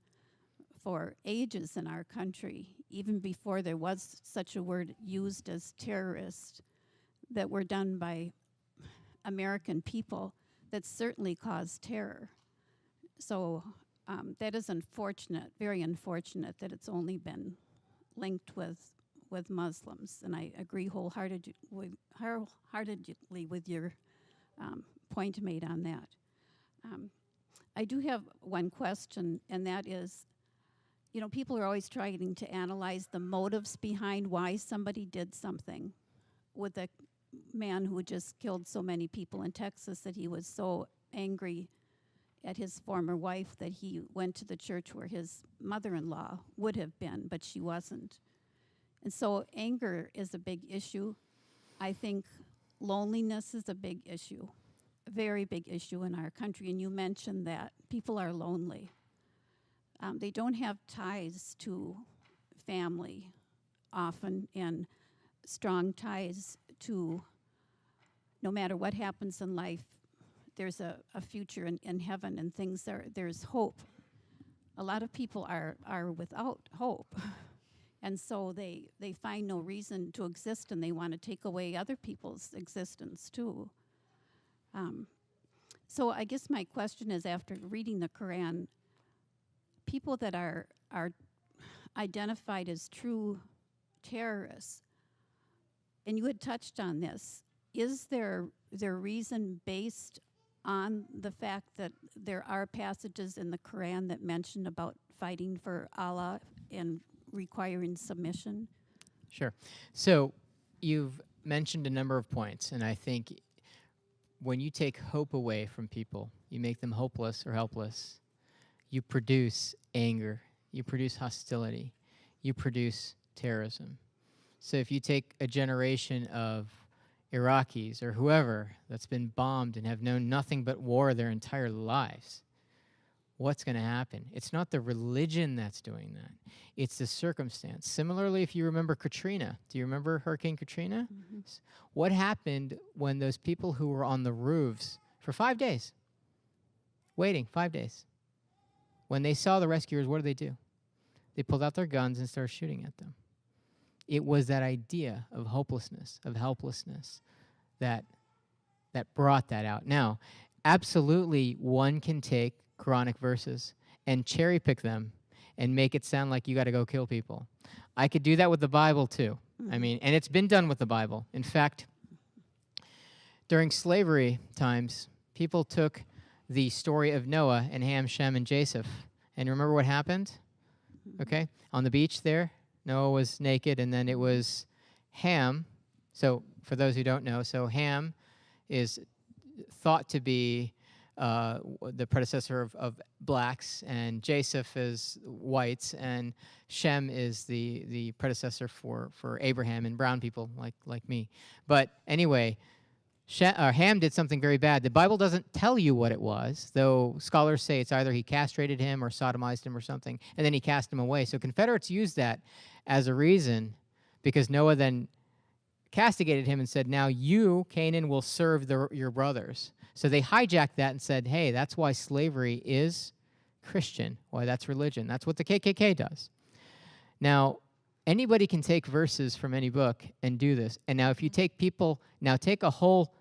for ages in our country, even before there was such a word used as terrorist, that were done by American people that certainly caused terror. So that is unfortunate, very unfortunate, that it's only been linked with Muslims. And I agree wholeheartedly with your point made on that. I do have one question, and that is, you know, people are always trying to analyze the motives behind why somebody did something. With a man who just killed so many people in Texas, that he was so angry at his former wife that he went to the church where his mother-in-law would have been, but she wasn't. And so anger is a big issue. I think loneliness is a big issue, a very big issue in our country. And you mentioned that people are lonely. They don't have ties to family often, and strong ties to, no matter what happens in life, there's a future in heaven, and there's hope. A lot of people are without hope. And so they find no reason to exist, and they want to take away other people's existence too. So I guess my question is, after reading the Quran, people that are identified as true terrorists, and you had touched on this, is there reason based on the fact that there are passages in the Quran that mention about fighting for Allah and requiring submission? Sure. So you've mentioned a number of points, and I think when you take hope away from people, you make them hopeless or helpless, you produce anger, you produce hostility, you produce terrorism. So if you take a generation of Iraqis or whoever that's been bombed and have known nothing but war their entire lives, what's going to happen? It's not the religion that's doing that. It's the circumstance. Similarly, if you remember Katrina, do you remember Hurricane Katrina? Mm-hmm. What happened when those people who were on the roofs for 5 days, waiting 5 days, when they saw the rescuers, what did? They pulled out their guns and started shooting at them. It was that idea of hopelessness, of helplessness, that brought that out. Now, absolutely, one can take Quranic verses and cherry pick them and make it sound like you got to go kill people. I could do that with the Bible too. Mm-hmm. I mean, and it's been done with the Bible. In fact, during slavery times, people took the story of Noah and Ham, Shem, and Japheth. And remember what happened? Mm-hmm. Okay, on the beach there, Noah was naked, and then it was Ham. So for those who don't know, so Ham is thought to be the predecessor of blacks, and Japheth is whites, and Shem is the predecessor for Abraham and brown people like me. But anyway, Ham did something very bad. The Bible doesn't tell you what it was, though scholars say it's either he castrated him or sodomized him or something, and then he cast him away. So Confederates used that as a reason, because Noah then castigated him and said, now you, Canaan, will serve your brothers. So they hijacked that and said, hey, that's why slavery is Christian, why that's religion. That's what the KKK does. Now, anybody can take verses from any book and do this. And now if you take people, now take a whole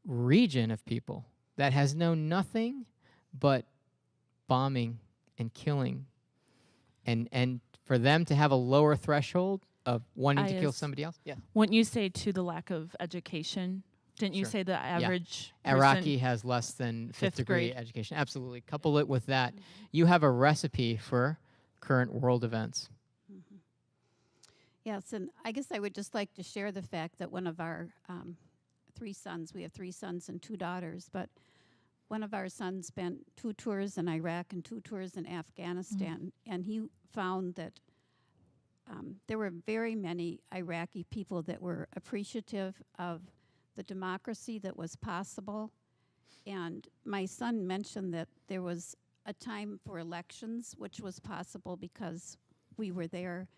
region of people that has known nothing but bombing and killing, and for them to have a lower threshold of wanting to kill Ayaz, somebody else? Yeah. Wouldn't you say to the lack of education? Didn't you Sure. say the average Iraqi has less than fifth fifth degree grade. education. Absolutely. Couple it with that. You have a recipe for current world events. Yes, and I guess I would just like to share the fact that one of our 3 sons, we have 3 sons and 2 daughters, but one of our sons spent 2 tours in Iraq and 2 tours in Afghanistan, and he found that there were very many Iraqi people that were appreciative of the democracy that was possible. And my son mentioned that there was a time for elections, which was possible because we were there.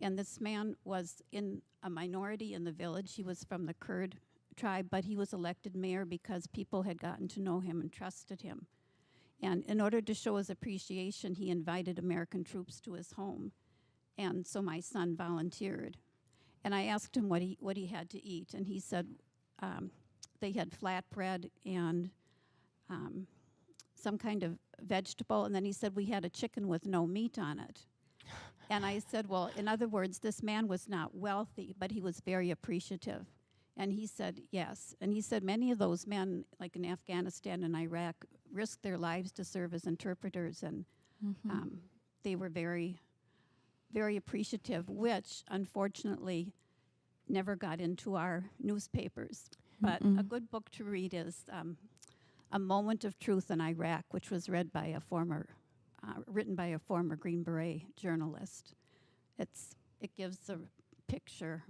And this man was in a minority in the village. He was from the Kurd tribe, but he was elected mayor because people had gotten to know him and trusted him. And in order to show his appreciation, he invited American troops to his home. And so my son volunteered. And I asked him what he had to eat, and he said they had flatbread and some kind of vegetable, and then he said we had a chicken with no meat on it. And I said, well, in other words, this man was not wealthy, but he was very appreciative. And he said, yes. And he said many of those men, like in Afghanistan and Iraq, risked their lives to serve as interpreters, and they were very, very appreciative, which unfortunately never got into our newspapers. But a good book to read is A Moment of Truth in Iraq, which was read by a former written by a former Green Beret journalist. It gives a picture.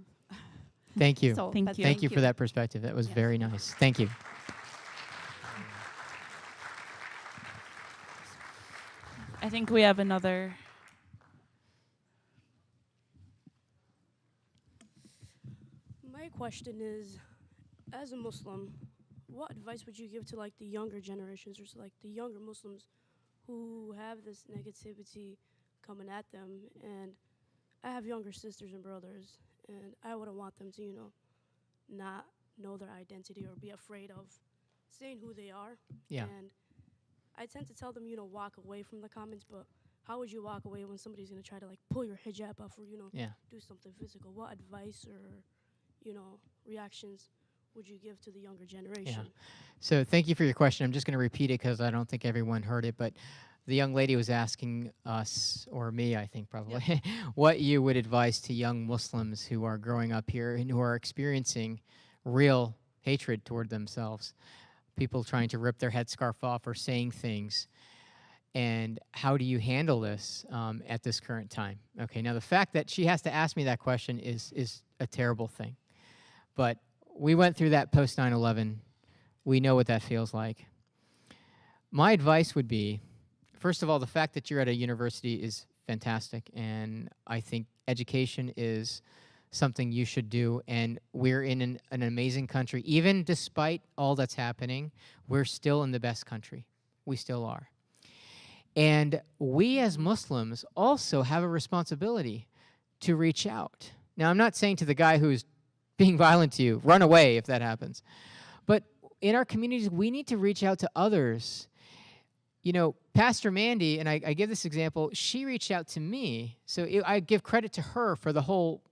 Thank you. So, Thank but you. Thank you for that perspective. That was Yes. very nice. Thank you. I think we have another. My question is, as a Muslim, what advice would you give to like the younger generations or like the younger Muslims who have this negativity coming at them? And I have younger sisters and brothers, and I wouldn't want them to, not know their identity or be afraid of saying who they are. Yeah. And I tend to tell them, walk away from the comments, but how would you walk away when somebody's going to try to like pull your hijab off or, Yeah. do something physical? What advice or, reactions would you give to the younger generation? So thank you for your question. I'm just going to repeat it because I don't think everyone heard it, but the young lady was asking us, or me, I think probably, what you would advise to young Muslims who are growing up here and who are experiencing real hatred toward themselves, people trying to rip their headscarf off or saying things. And how do you handle this at this current time? Okay, now the fact that she has to ask me that question is a terrible thing. But we went through that post 9/11. We know what that feels like. My advice would be, first of all, the fact that you're at a university is fantastic, and I think education is something you should do, and we're in an amazing country. Even despite all that's happening, we're still in the best country. We still are. And we as Muslims also have a responsibility to reach out. Now, I'm not saying to the guy who's being violent to you, run away if that happens. But in our communities, we need to reach out to others. Pastor Mandy, and I give this example, she reached out to me. So I give credit to her for the whole,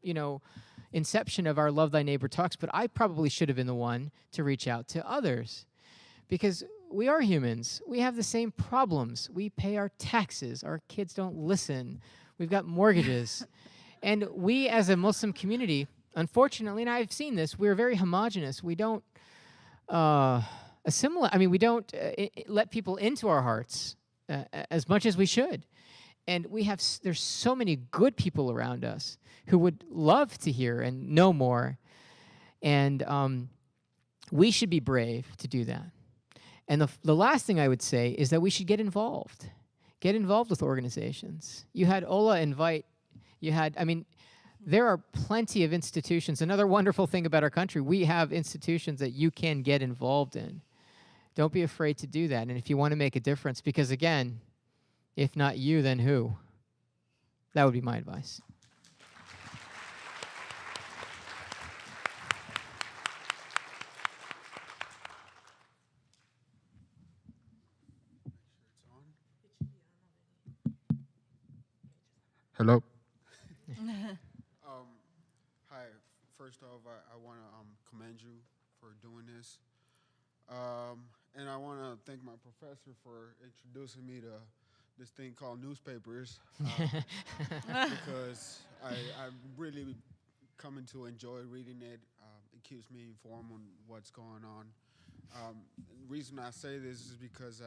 inception of our Love Thy Neighbor talks, but I probably should have been the one to reach out to others. Because we are humans. We have the same problems. We pay our taxes. Our kids don't listen. We've got mortgages. And we as a Muslim community, unfortunately, and I've seen this, we're very homogenous. We don't assimilate. We don't let people into our hearts as much as we should. And there's so many good people around us who would love to hear and know more. And we should be brave to do that. And the last thing I would say is that we should get involved. Get involved with organizations. You had Ola invite, there are plenty of institutions. Another wonderful thing about our country, we have institutions that you can get involved in. Don't be afraid to do that. And if you want to make a difference, because again, if not you, then who? That would be my advice. Hello. first off, I want to commend you for doing this. And I want to thank my professor for introducing me to this thing called newspapers because I'm really coming to enjoy reading it. It keeps me informed on what's going on. The reason I say this is because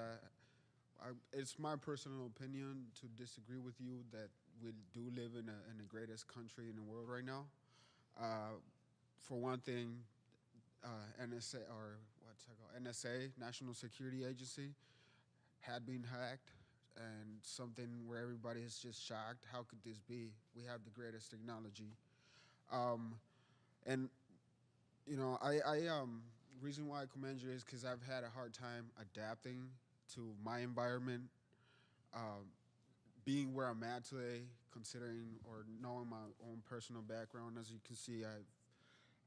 it's my personal opinion to disagree with you that we do live in the greatest country in the world right now. For one thing, NSA, or what's it called? NSA, National Security Agency, had been hacked, and something where everybody is just shocked. How could this be? We have the greatest technology, and you know, reason why I commend you is because I've had a hard time adapting to my environment, being where I'm at today, considering or knowing my own personal background. As you can see,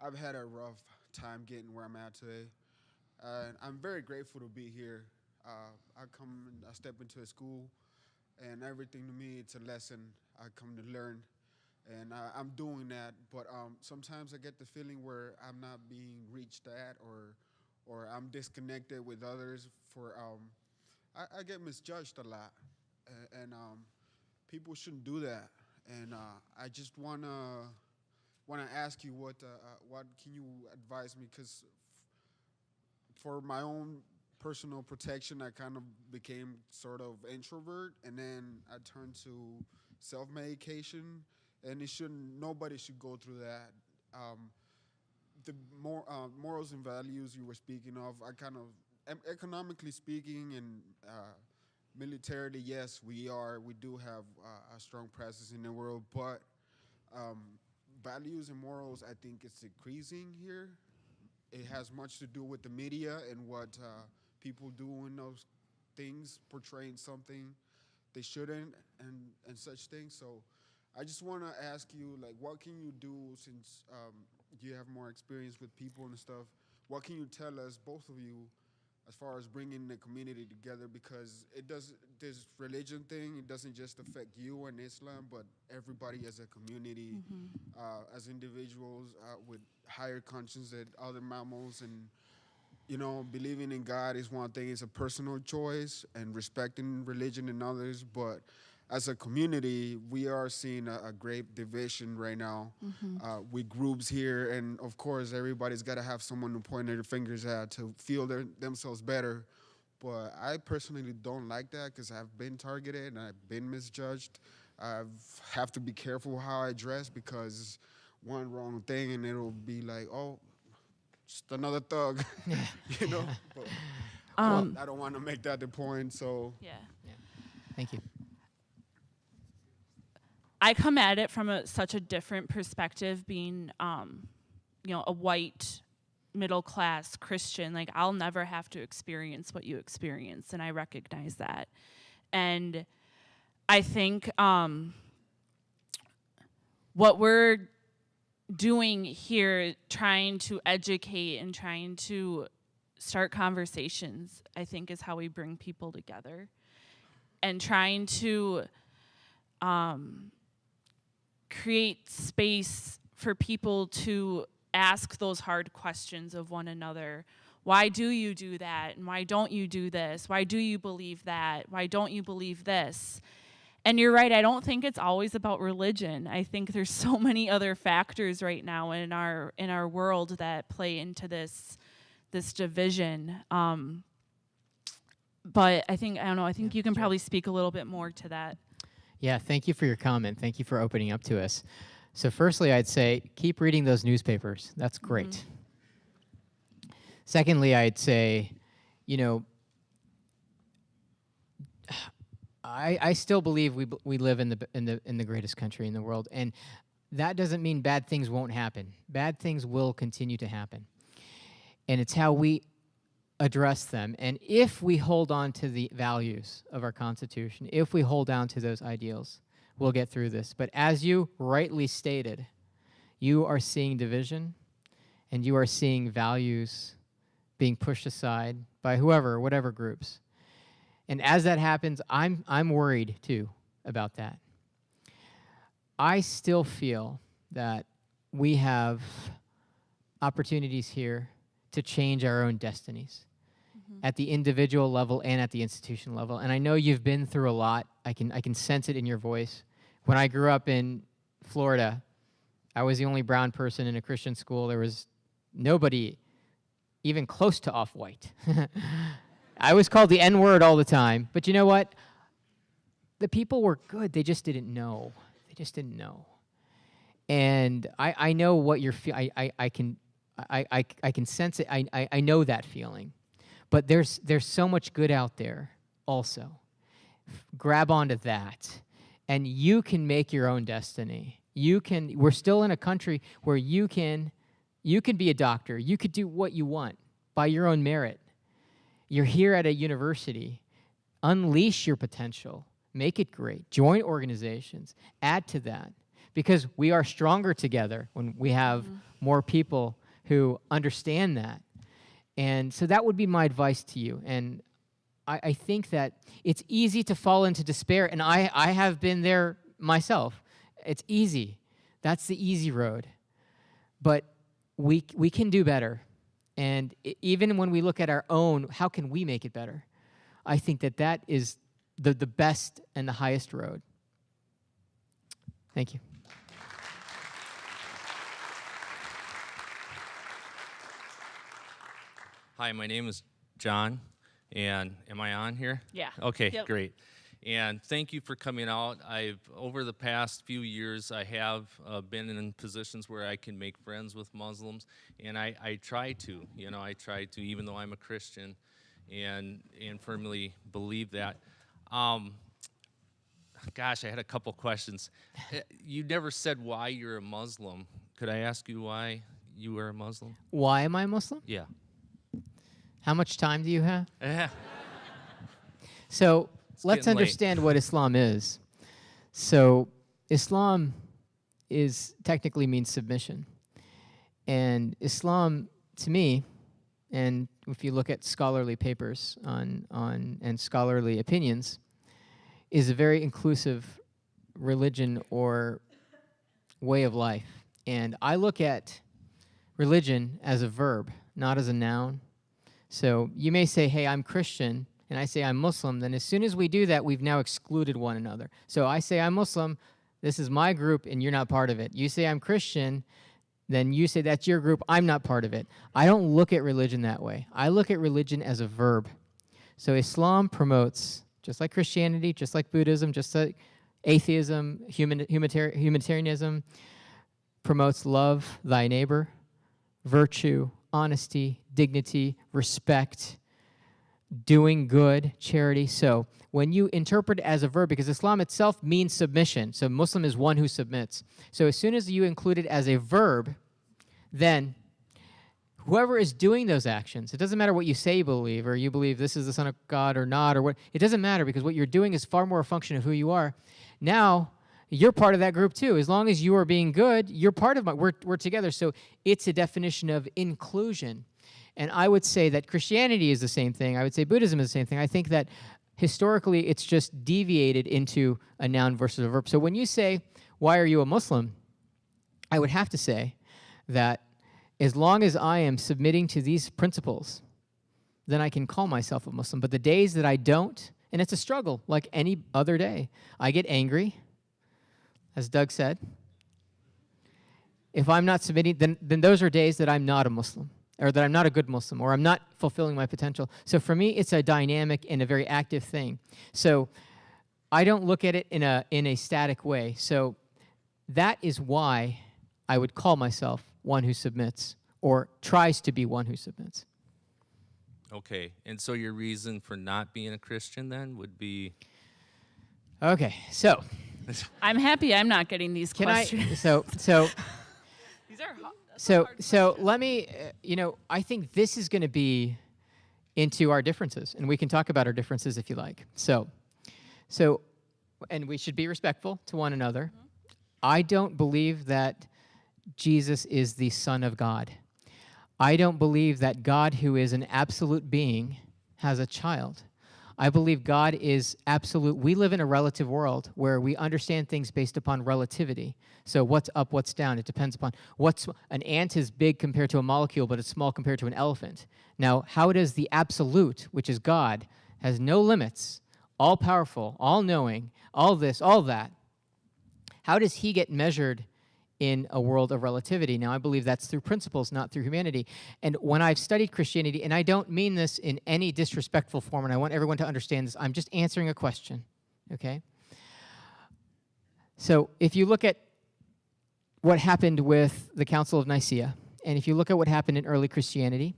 I've had a rough time getting where I'm at today. And I'm very grateful to be here. I step into a school, and everything to me, it's a lesson I come to learn. And I'm doing that, but sometimes I get the feeling where I'm not being reached at, or I'm disconnected with others. I get misjudged a lot, and people shouldn't do that. And I just wanna ask you what can you advise me? Because for my own personal protection, I kind of became sort of introvert, and then I turned to self-medication. And nobody should go through that. The morals and values you were speaking of, I kind of, economically speaking and militarily, yes, we do have a strong presence in the world, but values and morals, I think it's decreasing here. It has much to do with the media and what people do in those things, portraying something they shouldn't and such things. So I just want to ask you, like, what can you do since you have more experience with people and stuff? What can you tell us, both of you, as far as bringing the community together? Because this religion thing, it doesn't just affect you and Islam, but everybody as a community, as individuals with higher conscience than other mammals. And, you know, believing in God is one thing. It's a personal choice, and respecting religion and others, but as a community, we are seeing a great division right now with groups here. And, of course, everybody's got to have someone to point their fingers at to feel themselves better. But I personally don't like that because I've been targeted and I've been misjudged. I have to be careful how I dress because one wrong thing and it'll be like, oh, just another thug, you know? But, I don't want to make that the point, so. Yeah. Thank you. I come at it from such a different perspective, being, a white, middle-class Christian. Like, I'll never have to experience what you experience, and I recognize that. And I think what we're doing here, trying to educate and trying to start conversations, I think is how we bring people together. And trying to create space for people to ask those hard questions of one another. Why do you do that? And why don't you do this? Why do you believe that? Why don't you believe this? And you're right, I don't think it's always about religion. I think there's so many other factors right now in our world that play into this division. But I think you can probably speak a little bit more to that. Yeah, thank you for your comment. Thank you for opening up to us. So firstly, I'd say keep reading those newspapers. That's great. Secondly, I'd say, I still believe we live in the greatest country in the world, and that doesn't mean bad things won't happen. Bad things will continue to happen, and it's how we address them. And if we hold on to the values of our Constitution, if we hold down to those ideals, we'll get through this. But as you rightly stated, you are seeing division, and you are seeing values being pushed aside by whatever groups. And as that happens, I'm worried too about that. I still feel that we have opportunities here to change our own destinies at the individual level and at the institution level. And I know you've been through a lot. I can sense it in your voice. When I grew up in Florida, I was the only brown person in a Christian school. There was nobody even close to off-white. I was called the N-word all the time. But you know what? The people were good. They just didn't know. They just didn't know. And I know what you're feeling. I can sense it. I know that feeling. But there's so much good out there also. Grab onto that. And you can make your own destiny. We're still in a country where you can be a doctor. You could do what you want by your own merit. You're here at a university. Unleash your potential. Make it great. Join organizations. Add to that. Because we are stronger together when we have more people who understand that. And so that would be my advice to you. And I think that it's easy to fall into despair, and I have been there myself. It's easy. That's the easy road. But we can do better. And even when we look at our own, how can we make it better? I think that is the best and the highest road. Thank you. Hi, my name is John, and am I on here? Yeah. Okay, Yep. great. And thank you for coming out. Over the past few years, I have been in positions where I can make friends with Muslims, and I try to, even though I'm a Christian, and firmly believe that. Gosh, I had a couple questions. You never said why you're a Muslim. Could I ask you why you are a Muslim? Why am I Muslim? Yeah. How much time do you have? Yeah. So let's getting late. understand what Islam is. So Islam technically means submission. And Islam, to me, and if you look at scholarly papers and scholarly opinions, is a very inclusive religion or way of life. And I look at religion as a verb, not as a noun. So you may say, hey, I'm Christian, and I say I'm Muslim. Then as soon as we do that, we've now excluded one another. So I say I'm Muslim, this is my group, and you're not part of it. You say I'm Christian, then you say that's your group, I'm not part of it. I don't look at religion that way. I look at religion as a verb. So Islam promotes, just like Christianity, just like Buddhism, just like atheism, humanitarianism, promotes love thy neighbor, virtue, honesty, dignity, respect, doing good, charity. So when you interpret it as a verb, because Islam itself means submission, so Muslim is one who submits. So as soon as you include it as a verb, then whoever is doing those actions, it doesn't matter what you say you believe, or you believe this is the Son of God or not, or what, it doesn't matter, because what you're doing is far more a function of who you are. Now, you're part of that group too. As long as you are being good, you're part of we're together. So it's a definition of inclusion. And I would say that Christianity is the same thing. I would say Buddhism is the same thing. I think that historically it's just deviated into a noun versus a verb. So when you say, why are you a Muslim? I would have to say that as long as I am submitting to these principles, then I can call myself a Muslim. But the days that I don't, and it's a struggle like any other day, I get angry, as Doug said. If I'm not submitting, then those are days that I'm not a Muslim, or that I'm not a good Muslim, or I'm not fulfilling my potential. So for me, it's a dynamic and a very active thing. So I don't look at it in a static way. So that is why I would call myself one who submits, or tries to be one who submits. Okay, and so your reason for not being a Christian then would be? Okay, so I'm happy I'm not getting these questions. These are so let me, I think this is going to be into our differences, and we can talk about our differences if you like. So, and we should be respectful to one another. Mm-hmm. I don't believe that Jesus is the Son of God. I don't believe that God, who is an absolute being, has a child. I believe God is absolute. We live in a relative world where we understand things based upon relativity. So what's up, what's down? It depends upon an ant is big compared to a molecule, but it's small compared to an elephant. Now, how does the absolute, which is God, has no limits, all powerful, all knowing, all this, all that, how does he get measured in a world of relativity? Now, I believe that's through principles, not through humanity. And when I've studied Christianity, and I don't mean this in any disrespectful form, and I want everyone to understand this, I'm just answering a question, okay? So if you look at what happened with the Council of Nicaea, and if you look at what happened in early Christianity,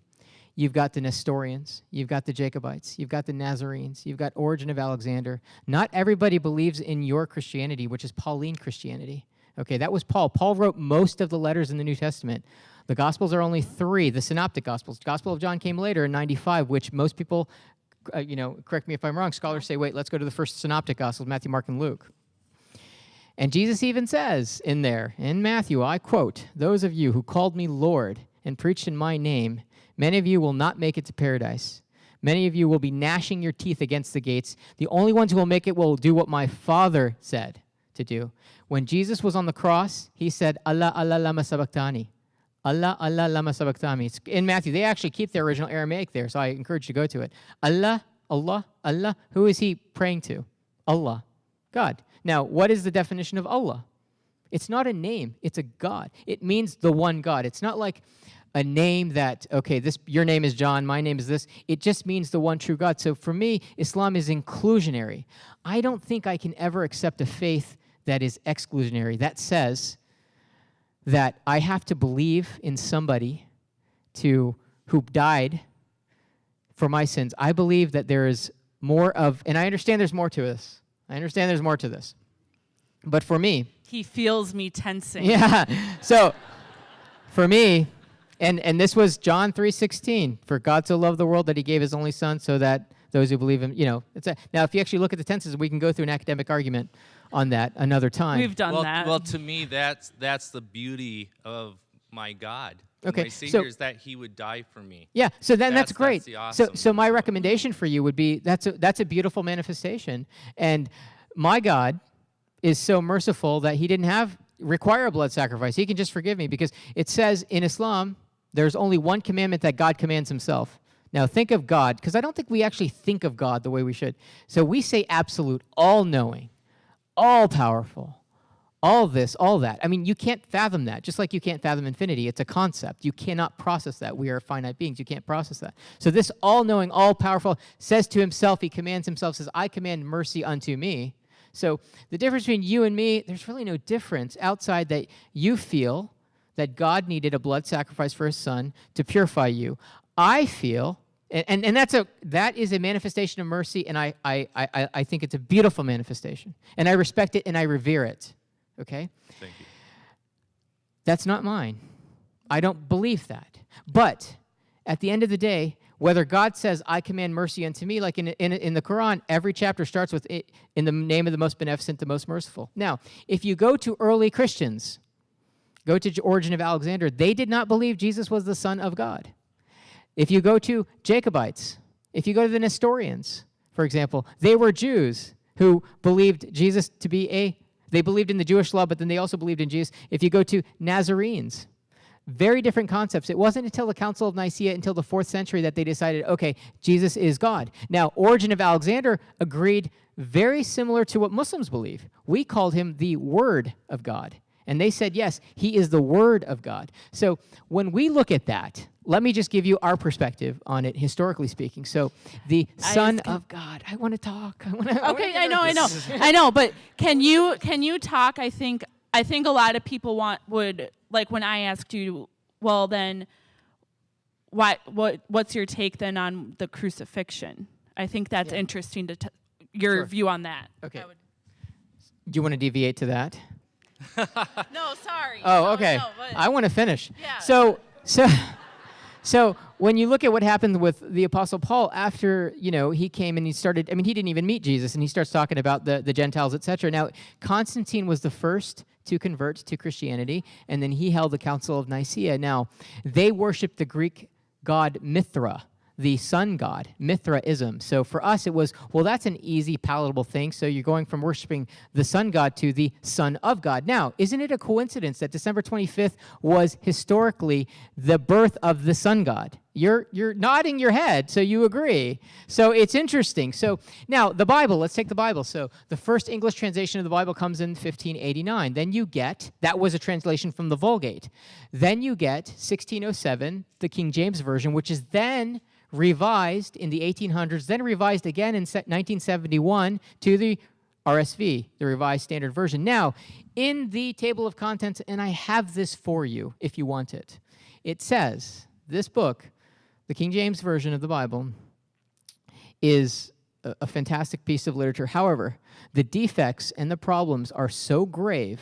you've got the Nestorians, you've got the Jacobites, you've got the Nazarenes, you've got Origen of Alexander. Not everybody believes in your Christianity, which is Pauline Christianity. Okay, that was Paul. Paul wrote most of the letters in the New Testament. The Gospels are only 3, the Synoptic Gospels. Gospel of John came later in 95, which most people, correct me if I'm wrong, scholars say, wait, let's go to the first Synoptic Gospels, Matthew, Mark, and Luke. And Jesus even says in there, in Matthew, I quote, "Those of you who called me Lord and preached in my name, many of you will not make it to paradise. Many of you will be gnashing your teeth against the gates. The only ones who will make it will do what my Father said to do." When Jesus was on the cross, he said, Allah, Allah, lama sabachthani. Allah, Allah, lama sabachthani. It's in Matthew. They actually keep their original Aramaic there, so I encourage you to go to it. Allah, Allah, Allah. Who is he praying to? Allah, God. Now, what is the definition of Allah? It's not a name. It's a God. It means the one God. It's not like a name that, okay, your name is John, my name is this. It just means the one true God. So for me, Islam is inclusionary. I don't think I can ever accept a faith that is exclusionary, that says that I have to believe in somebody who died for my sins. I believe that there is more of, and I understand there's more to this. But for me, He feels me tensing. yeah. So for me, and this was John 3:16, for God so loved the world that he gave his only son so that those who believe him, now if you actually look at the tenses, we can go through an academic argument on that another time. We've done that. Well, to me, that's the beauty of my God. Okay, My Savior is that he would die for me. Yeah, so then that's great. the awesome So my recommendation for you would be that's a beautiful manifestation, and my God is so merciful that he didn't require a blood sacrifice. He can just forgive me, because it says in Islam there's only one commandment that God commands himself. Now think of God, because I don't think we actually think of God the way we should. So we say absolute, all-knowing, all-powerful, all this, all that. I mean, you can't fathom that, just like you can't fathom infinity. It's a concept. You cannot process that. We are finite beings. You can't process that. So this all-knowing, all-powerful says to himself, he commands himself, says, I command mercy unto me. So the difference between you and me, there's really no difference outside that you feel that God needed a blood sacrifice for his son to purify you. I feel, and that is a manifestation of mercy, and I think it's a beautiful manifestation. And I respect it and I revere it. Okay? Thank you. That's not mine. I don't believe that. But at the end of the day, whether God says, I command mercy unto me, like in the Quran, every chapter starts with, it, in the name of the most beneficent, the most merciful. Now, if you go to early Christians, go to Origen of Alexander, they did not believe Jesus was the Son of God. If you go to Jacobites, if you go to the Nestorians, for example, they were Jews who believed Jesus to be they believed in the Jewish law, but then they also believed in Jesus. If you go to Nazarenes, very different concepts. It wasn't until the Council of Nicaea, until the 4th century, that they decided, okay, Jesus is God. Now, Origen of Alexander agreed very similar to what Muslims believe. We called him the Word of God. And they said, yes, he is the Word of God. So when we look at that, let me just give you our perspective on it, historically speaking. So the Son of God. I want to talk. Okay, I know. But can you talk? I think a lot of people would like when I asked you, well, then what's your take then on the crucifixion? I think that's interesting to your view on that. Okay. Do you want to deviate to that? No, sorry. Oh, okay. No, I want to finish. Yeah. So when you look at what happened with the Apostle Paul after, he came and he started, he didn't even meet Jesus, and he starts talking about the Gentiles, etc. Now, Constantine was the first to convert to Christianity, and then he held the Council of Nicaea. Now, they worshiped the Greek god Mithra. the sun god, Mithraism. So for us, it was, well, that's an easy, palatable thing. So you're going from worshiping the sun god to the Son of God. Now, isn't it a coincidence that December 25th was historically the birth of the sun god? You're nodding your head, so you agree. So it's interesting. So now the Bible, let's take the Bible. So the first English translation of the Bible comes in 1589. Then you get, that was a translation from the Vulgate. Then you get 1607, the King James Version, which is then revised in the 1800s, then revised again in 1971 to the RSV, the Revised Standard Version. Now, in the table of contents, and I have this for you if you want it, it says, this book, the King James Version of the Bible, is a fantastic piece of literature. However, the defects and the problems are so grave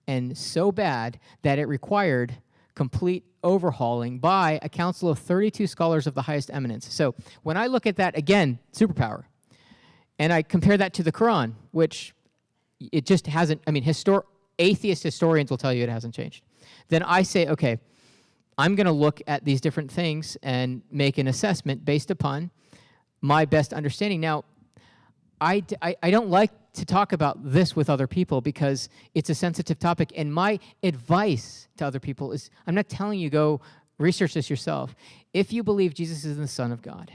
and so bad that it required complete overhauling by a council of 32 scholars of the highest eminence. So when I look at that, again, superpower, and I compare that to the Quran, which it just hasn't, I mean, atheist historians will tell you it hasn't changed. Then I say, okay, I'm going to look at these different things and make an assessment based upon my best understanding. Now, I don't like to talk about this with other people because it's a sensitive topic, and my advice to other people is, I'm not telling you go research this yourself. If you believe Jesus is the Son of God,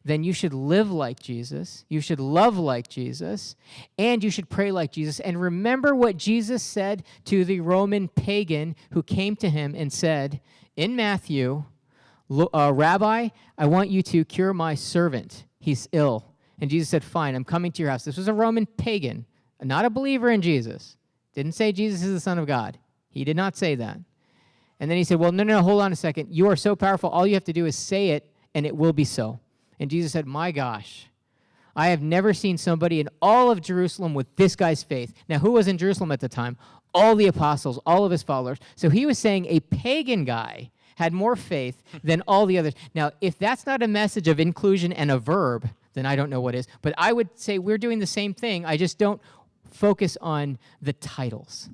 then you should live like Jesus, you should love like Jesus, and you should pray like Jesus. And remember what Jesus said to the Roman pagan who came to him and said, in Matthew, Rabbi, I want you to cure my servant. He's ill. And Jesus said, fine, I'm coming to your house. This was a Roman pagan, not a believer in Jesus. Didn't say Jesus is the Son of God. He did not say that. And then he said, well, no, hold on a second. You are so powerful. All you have to do is say it, and it will be so. And Jesus said, my gosh, I have never seen somebody in all of Jerusalem with this guy's faith. Now, who was in Jerusalem at the time? All the apostles, all of his followers. So he was saying a pagan guy had more faith than all the others. Now, if that's not a message of inclusion and a verb, then I don't know what is. But I would say we're doing the same thing. I just don't focus on the titles.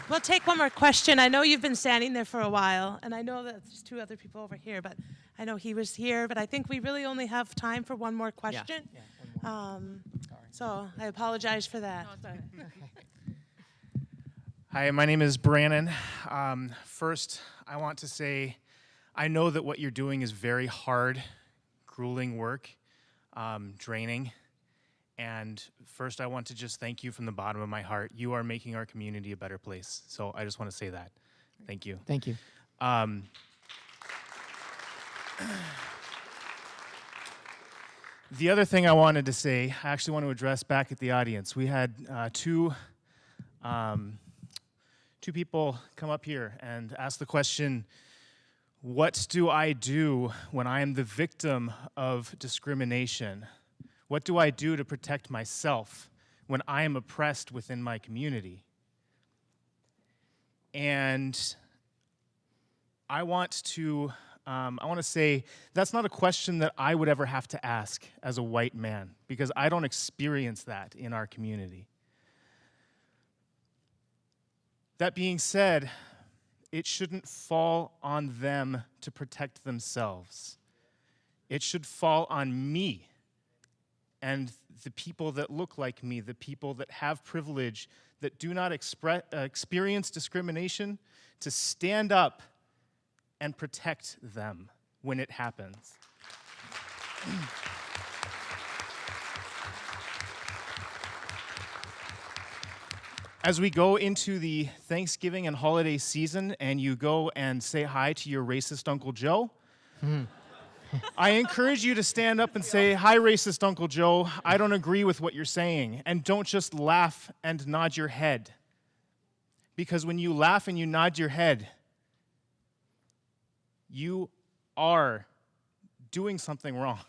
We'll take one more question. I know you've been standing there for a while, and I know that there's two other people over here, but I know he was here, but I think we really only have time for one more question. Yeah, so I apologize for that. No, Hi, my name is Brannon. First, I want to say I know that what you're doing is very hard, grueling work, draining. And first, I want to just thank you from the bottom of my heart. You are making our community a better place. So I just want to say that. Thank you. Thank you. The other thing I wanted to say, I actually want to address back at the audience. We had two people come up here and ask the question, what do I do when I am the victim of discrimination? What do I do to protect myself when I am oppressed within my community? And I want to say that's not a question that I would ever have to ask as a white man, because I don't experience that in our community. That being said, it shouldn't fall on them to protect themselves. It should fall on me and the people that look like me, the people that have privilege, that do not experience discrimination, to stand up and protect them when it happens. As we go into the Thanksgiving and holiday season and you go and say hi to your racist Uncle Joe, I encourage you to stand up and say, hi, racist Uncle Joe, I don't agree with what you're saying. And don't just laugh and nod your head. Because when you laugh and you nod your head, you are doing something wrong.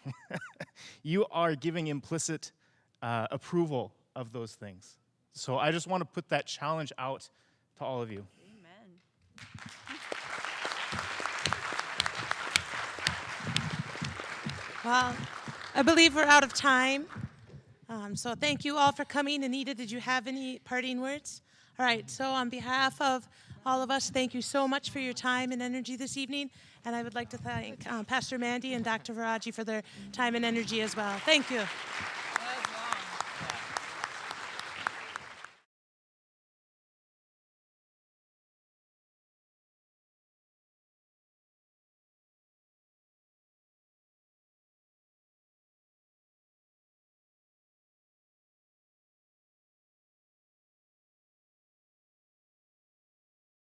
You are giving implicit approval of those things. So I just want to put that challenge out to all of you. Well, I believe we're out of time. So thank you all for coming. Anita, did you have any parting words? All right, so on behalf of all of us, thank you so much for your time and energy this evening. And I would like to thank Pastor Mandy and Dr. Virji for their time and energy as well. Thank you.